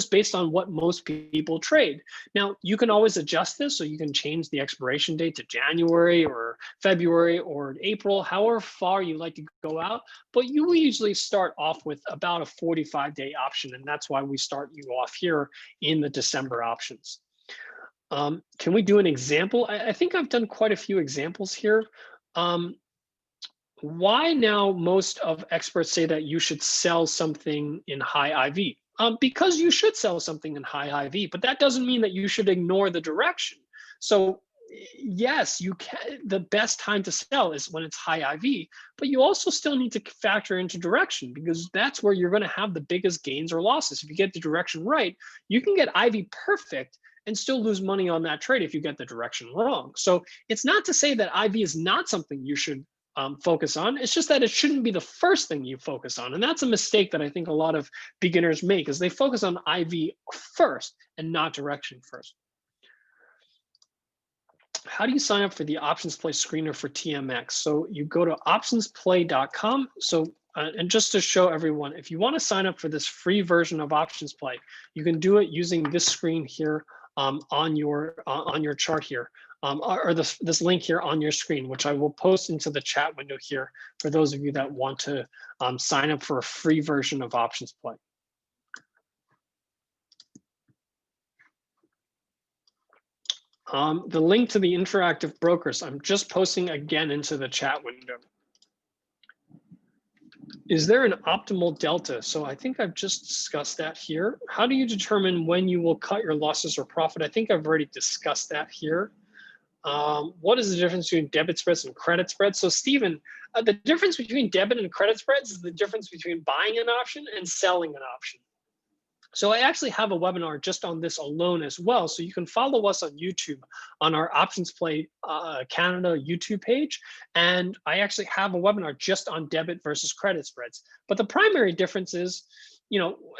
based on what most people trade. Now, you can always adjust this, so you can change the expiration date to January or February or April, however far you like to go out. But you will usually start off with about a 45-day option, and that's why we start you off here in the December options. Can we do an example? I think I've done quite a few examples here. Why now most of experts say that you should sell something in high IV? Because you should sell something in high IV, but that doesn't mean that you should ignore the direction. So yes, you can. The best time to sell is when it's high IV, but you also still need to factor into direction, because that's where you're going to have the biggest gains or losses. If you get the direction right, you can get IV perfect and still lose money on that trade if you get the direction wrong. So it's not to say that IV is not something you should focus on. It's just that it shouldn't be the first thing you focus on. And that's a mistake that I think a lot of beginners make, is they focus on IV first and not direction first. How do you sign up for the OptionsPlay screener for TMX? So you go to optionsplay.com. So and just to show everyone, if you want to sign up for this free version of OptionsPlay, you can do it using this screen here on your chart here, or this link here on your screen, which I will post into the chat window here for those of you that want to sign up for a free version of OptionsPlay. The link to the interactive brokers, I'm just posting again into the chat window. Is there an optimal delta? So I think I've just discussed that here. How do you determine when you will cut your losses or profit? I think I've already discussed that here. What is the difference between debit spreads and credit spreads? So Stephen, the difference between debit and credit spreads is the difference between buying an option and selling an option. So I actually have a webinar just on this alone as well. So you can follow us on YouTube on our OptionsPlay Canada YouTube page. And I actually have a webinar just on debit versus credit spreads. But the primary difference is,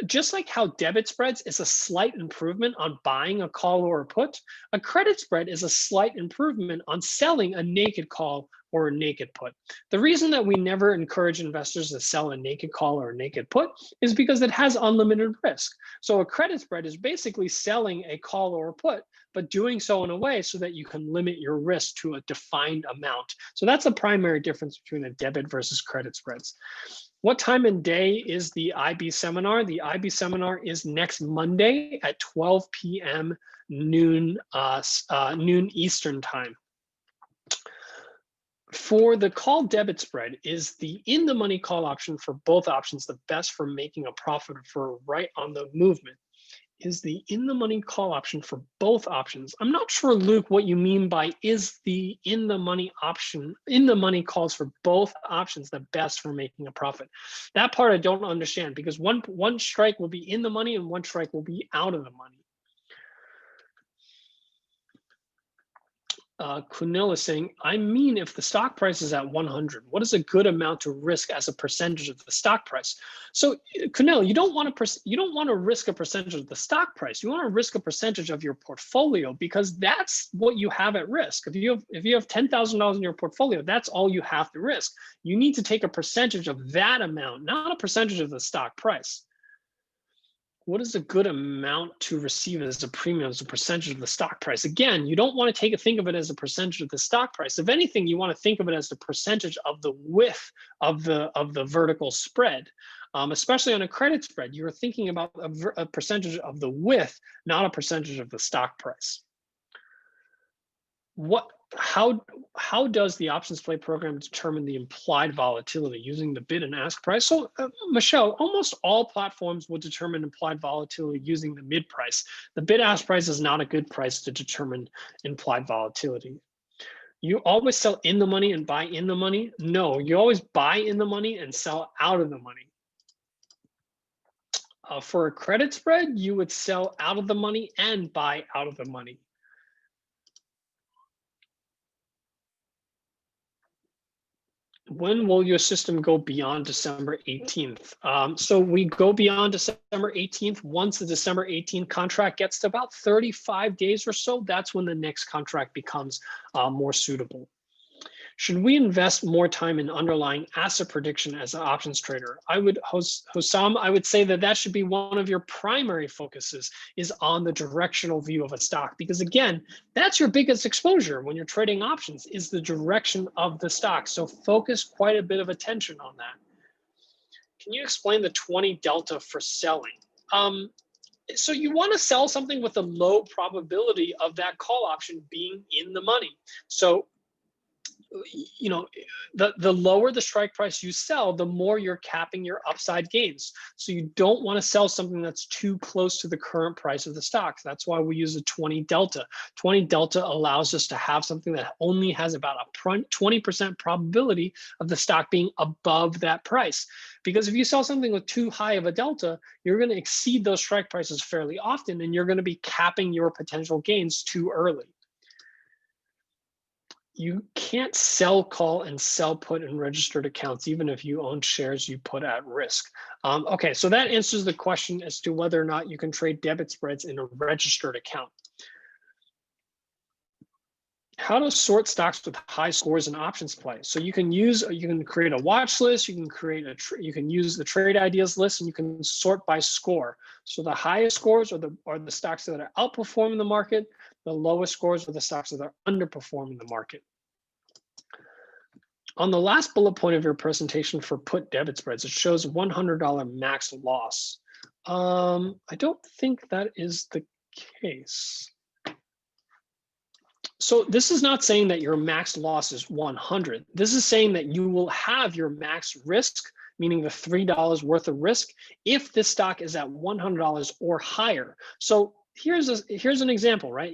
just like how debit spreads is a slight improvement on buying a call or a put, a credit spread is a slight improvement on selling a naked call or a naked put. The reason that we never encourage investors to sell a naked call or a naked put is because it has unlimited risk. So a credit spread is basically selling a call or a put, but doing so in a way so that you can limit your risk to a defined amount. So that's the primary difference between a debit versus credit spreads. What time and day is the IB seminar? The IB seminar is next Monday at 12 p.m. noon Eastern time. For the call debit spread, is the in-the-money call option for both options the best for making a profit for right on the movement? Is the in-the-money call option for both options? I'm not sure, Luke, what you mean by is the in-the-money option, in-the-money calls for both options the best for making a profit? That part I don't understand, because one strike will be in the money and one strike will be out of the money. Kunil is saying, I mean, if the stock price is at 100, what is a good amount to risk as a percentage of the stock price? So, Kunil, you don't want to risk a percentage of the stock price. You want to risk a percentage of your portfolio, because that's what you have at risk. If you have $10,000 in your portfolio, that's all you have to risk. You need to take a percentage of that amount, not a percentage of the stock price. What is a good amount to receive as a premium, as a percentage of the stock price? Again, you don't want to think of it as a percentage of the stock price. If anything, you want to think of it as the percentage of the width of the vertical spread. Especially on a credit spread, you're thinking about a percentage of the width, not a percentage of the stock price. How does the OptionsPlay program determine the implied volatility using the bid and ask price? So, Michelle, almost all platforms will determine implied volatility using the mid price. The bid ask price is not a good price to determine implied volatility. You always sell in the money and buy in the money? No, you always buy in the money and sell out of the money. For a credit spread, you would sell out of the money and buy out of the money. When will your system go beyond December 18th? So we go beyond December 18th. Once the December 18th contract gets to about 35 days or so, that's when the next contract becomes more suitable. Should we invest more time in underlying asset prediction as an options trader? Hossam, I would say that should be one of your primary focuses, is on the directional view of a stock. Because again, that's your biggest exposure when you're trading options, is the direction of the stock. So focus quite a bit of attention on that. Can you explain the 20 delta for selling? So you want to sell something with a low probability of that call option being in the money. So the lower the strike price you sell, the more you're capping your upside gains. So you don't want to sell something that's too close to the current price of the stock. That's why we use a 20 delta. 20 delta allows us to have something that only has about a 20% probability of the stock being above that price. Because if you sell something with too high of a delta, you're going to exceed those strike prices fairly often, and you're going to be capping your potential gains too early. You can't sell call and sell put in registered accounts, even if you own shares you put at risk. Okay, so that answers the question as to whether or not you can trade debit spreads in a registered account. How to sort stocks with high scores in OptionsPlay. So you can create a watch list, you can use the trade ideas list, and you can sort by score. So the highest scores are the stocks that are outperforming the market. The lowest scores are the stocks that are underperforming the market. On the last bullet point of your presentation for put debit spreads, it shows $100 max loss. I don't think that is the case. So this is not saying that your max loss is 100. This is saying that you will have your max risk, meaning the $3 worth of risk, if this stock is at $100 or higher. So here's an example, right?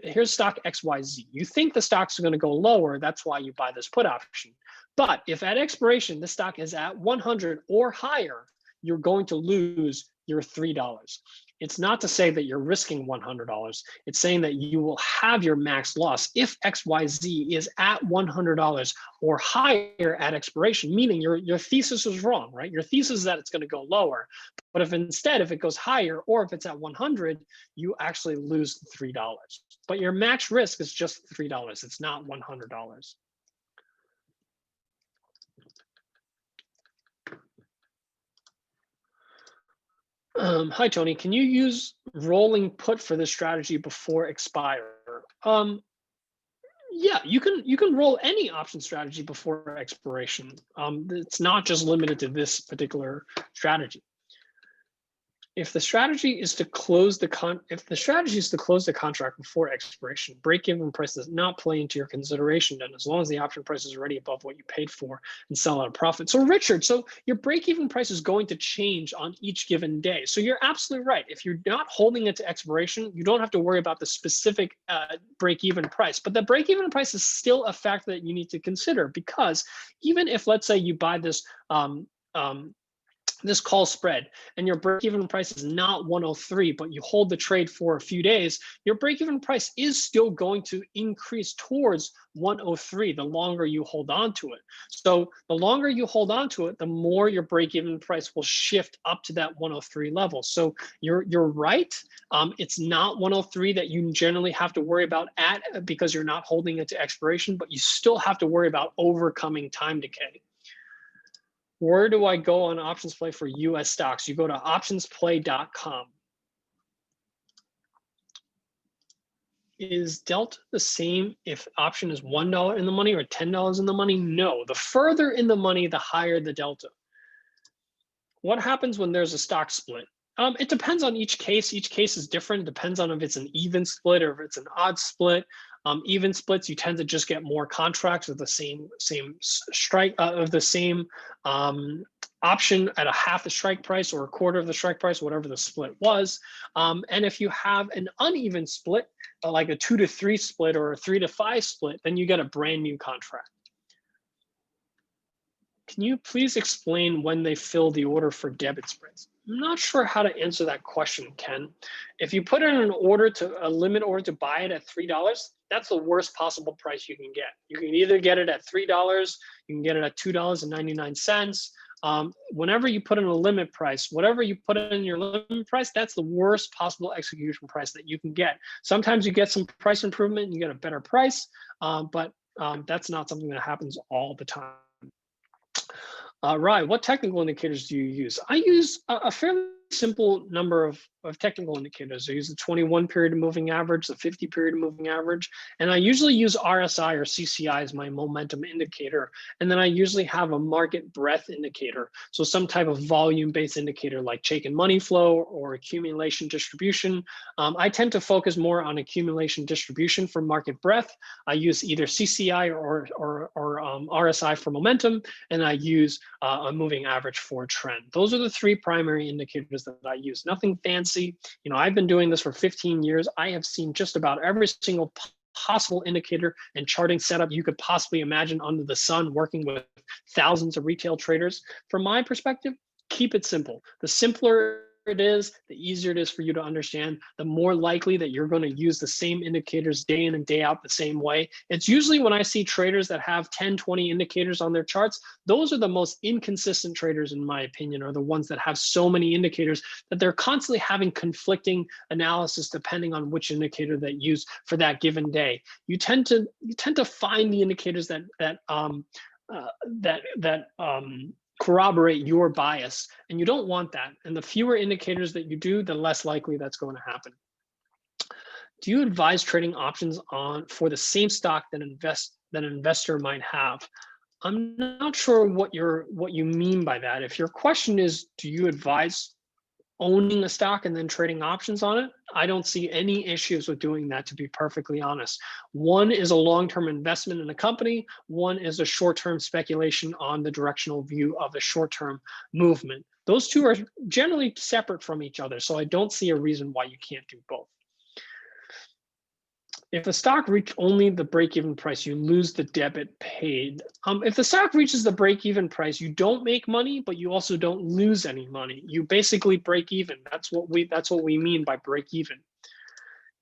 Here's stock XYZ. You think the stocks are going to go lower. That's why you buy this put option. But if at expiration, the stock is at 100 or higher, you're going to lose your $3. It's not to say that you're risking $100. It's saying that you will have your max loss if XYZ is at $100 or higher at expiration, meaning your thesis was wrong, right? Your thesis is that it's going to go lower. But if it goes higher, or if it's at 100, you actually lose $3. But your max risk is just $3. It's not $100. Hi, Tony. Can you use rolling put for this strategy before expire? Yeah, you can roll any option strategy before expiration. It's not just limited to this particular strategy. If the strategy is to close the contract before expiration, break-even price does not play into your consideration then, as long as the option price is already above what you paid for and sell at a profit. So Richard, your break-even price is going to change on each given day. So you're absolutely right. If you're not holding it to expiration, you don't have to worry about the specific break-even price. But the break-even price is still a factor that you need to consider, because even if, let's say, you buy this this call spread and your break-even price is not 103, but you hold the trade for a few days, your break-even price is still going to increase towards 103 the longer you hold on to it. So the longer you hold on to it, the more your break-even price will shift up to that 103 level. So you're right. It's not 103 that you generally have to worry about because you're not holding it to expiration, but you still have to worry about overcoming time decay. Where do I go on OptionsPlay for US stocks? You go to optionsplay.com. Is delta the same if option is $1 in the money or $10 in the money? No, the further in the money, the higher the delta. What happens when there's a stock split? It depends on each case. Each case is different. It depends on if it's an even split or if it's an odd split. Even splits, you tend to just get more contracts of the same strike of the same option at a half the strike price or a quarter of the strike price, whatever the split was. And if you have an uneven split, like a 2 to 3 split or a 3 to 5 split, then you get a brand new contract. Can you please explain when they fill the order for debit spreads? I'm not sure how to answer that question, Ken. If you put in an order a limit order to buy it at $3, that's the worst possible price you can get. You can either get it at $3, you can get it at $2.99. Whenever you put in a limit price, whatever you put in your limit price, that's the worst possible execution price that you can get. Sometimes you get some price improvement and you get a better price, but that's not something that happens all the time. Right, what technical indicators do you use? I use a fairly simple number of technical indicators. I use the 21 period moving average, the 50 period moving average, and I usually use RSI or CCI as my momentum indicator. And then I usually have a market breadth indicator. So some type of volume-based indicator like Chaikin money flow or accumulation distribution. I tend to focus more on accumulation distribution for market breadth. I use either CCI or RSI for momentum, and I use a moving average for trend. Those are the 3 primary indicators that I use. Nothing fancy. You know, I've been doing this for 15 years. I have seen just about every single possible indicator and charting setup you could possibly imagine under the sun, working with thousands of retail traders. From my perspective, keep it simple. The simpler it is, the easier it is for you to understand, the more likely that you're going to use the same indicators day in and day out the same way. It's usually when I see traders that have 10, 20 indicators on their charts, those are the most inconsistent traders, in my opinion, are the ones that have so many indicators that they're constantly having conflicting analysis depending on which indicator they use for that given day. You tend to find the indicators that corroborate your bias, and you don't want that. And the fewer indicators that you do, the less likely that's going to happen. Do you advise trading options for the same stock that an investor might have? I'm not sure what you mean by that. If your question is, do you advise owning a stock and then trading options on it, I don't see any issues with doing that, to be perfectly honest. One is a long-term investment in a company. One is a short-term speculation on the directional view of the short-term movement. Those two are generally separate from each other, so I don't see a reason why you can't do both. If the stock reaches only the break-even price, you lose the debit paid. If the stock reaches the break-even price, you don't make money, but you also don't lose any money. You basically break even. That's what we mean by break even.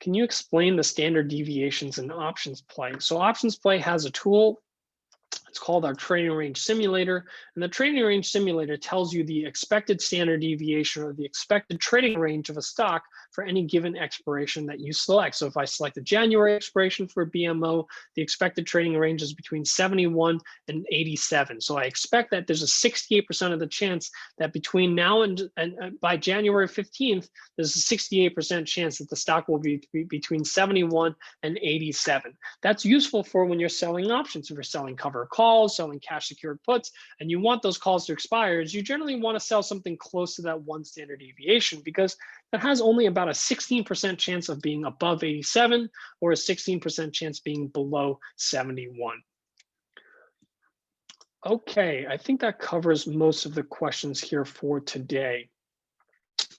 Can you explain the standard deviations in OptionsPlay? So OptionsPlay has a tool. It's called our trading range simulator. And the trading range simulator tells you the expected standard deviation or the expected trading range of a stock for any given expiration that you select. So if I select a January expiration for BMO, the expected trading range is between 71 and 87. So I expect that there's a 68% of the chance that between now and by January 15th, there's a 68% chance that the stock will be between 71 and 87. That's useful for when you're selling options. If you're selling cover calls, selling cash secured puts, and you want those calls to expire, you generally want to sell something close to that 1 standard deviation, because that has only about a 16% chance of being above 87 or a 16% chance being below 71. Okay, I think that covers most of the questions here for today.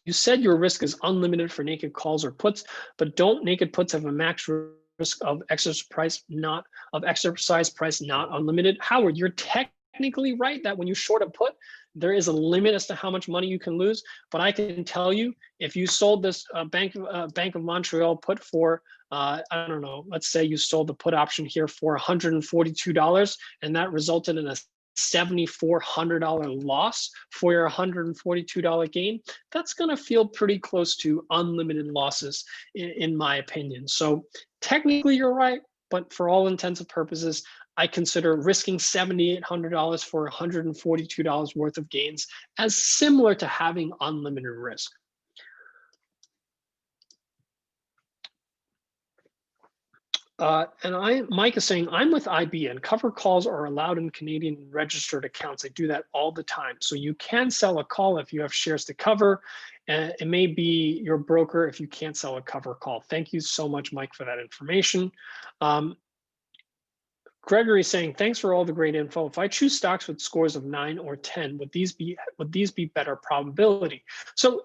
You said your risk is unlimited for naked calls or puts, but don't naked puts have a max risk of exercise price not unlimited? Howard, you're technically right that when you short a put, There is a limit as to how much money you can lose, but I can tell you, if you sold this Bank of Montreal put for, I don't know, let's say you sold the put option here for $142, and that resulted in a $7,400 loss for your $142 gain, that's going to feel pretty close to unlimited losses, in my opinion. So technically you're right, but for all intents and purposes, I consider risking $7,800 for $142 worth of gains as similar to having unlimited risk. Mike is saying, I'm with IB and cover calls are allowed in Canadian registered accounts. I do that all the time. So you can sell a call if you have shares to cover. It may be your broker if you can't sell a cover call. Thank you so much, Mike, for that information. Gregory saying, thanks for all the great info. If I choose stocks with scores of 9 or 10, would these be better probability? So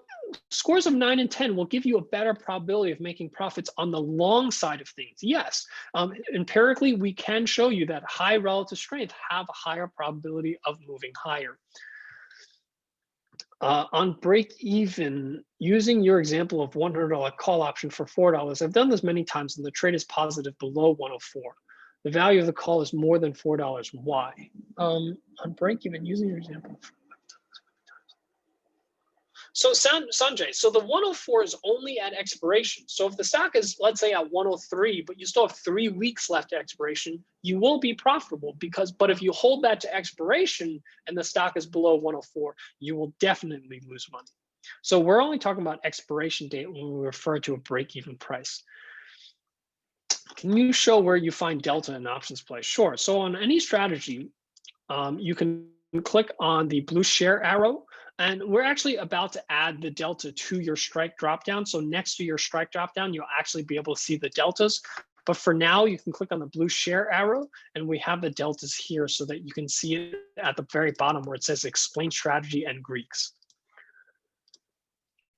scores of 9 and 10 will give you a better probability of making profits on the long side of things. Yes, empirically, we can show you that high relative strength have a higher probability of moving higher. On break even, using your example of $100 call option for $4, I've done this many times and the trade is positive below 104. The value of the call is more than $4. Why? On break even, using your example. So Sanjay, so the 104 is only at expiration. So if the stock is, let's say, at 103, but you still have 3 weeks left at expiration, you will be profitable but if you hold that to expiration and the stock is below 104, you will definitely lose money. So we're only talking about expiration date when we refer to a break-even price. Can you show where you find delta in OptionsPlay? Sure. So on any strategy, you can click on the blue share arrow, and we're actually about to add the delta to your strike dropdown. So next to your strike dropdown, you'll actually be able to see the deltas. But for now, you can click on the blue share arrow, and we have the deltas here so that you can see it at the very bottom where it says explain strategy and Greeks.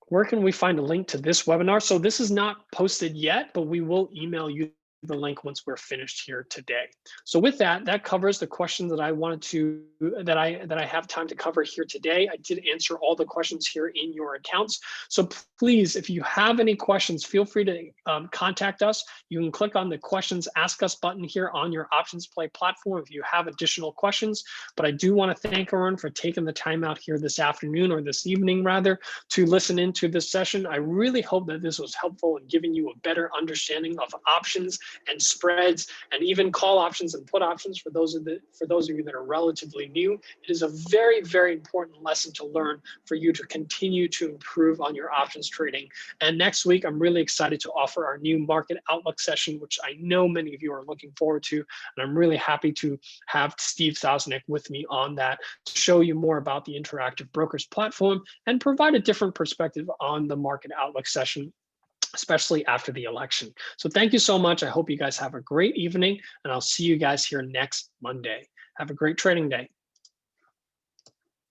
Where can we find a link to this webinar? So this is not posted yet, but we will email you the link once we're finished here today. So with that, that covers the questions that I wanted to, that I have time to cover here today. I did answer all the questions here in your accounts. So please, if you have any questions, feel free to contact us. You can click on the questions, ask us button here on your OptionsPlay platform if you have additional questions. But I do want to thank everyone for taking the time out here this afternoon, or this evening rather, to listen into this session. I really hope that this was helpful in giving you a better understanding of options and spreads, and even call options and put options for those of you that are relatively new. It is a very, very important lesson to learn for you to continue to improve on your options trading. And next week, I'm really excited to offer our new market outlook session, which I know many of you are looking forward to. And I'm really happy to have Steve Sosnick with me on that to show you more about the Interactive Brokers platform and provide a different perspective on the market outlook session, especially after the election. So thank you so much. I hope you guys have a great evening, and I'll see you guys here next Monday. Have a great trading day.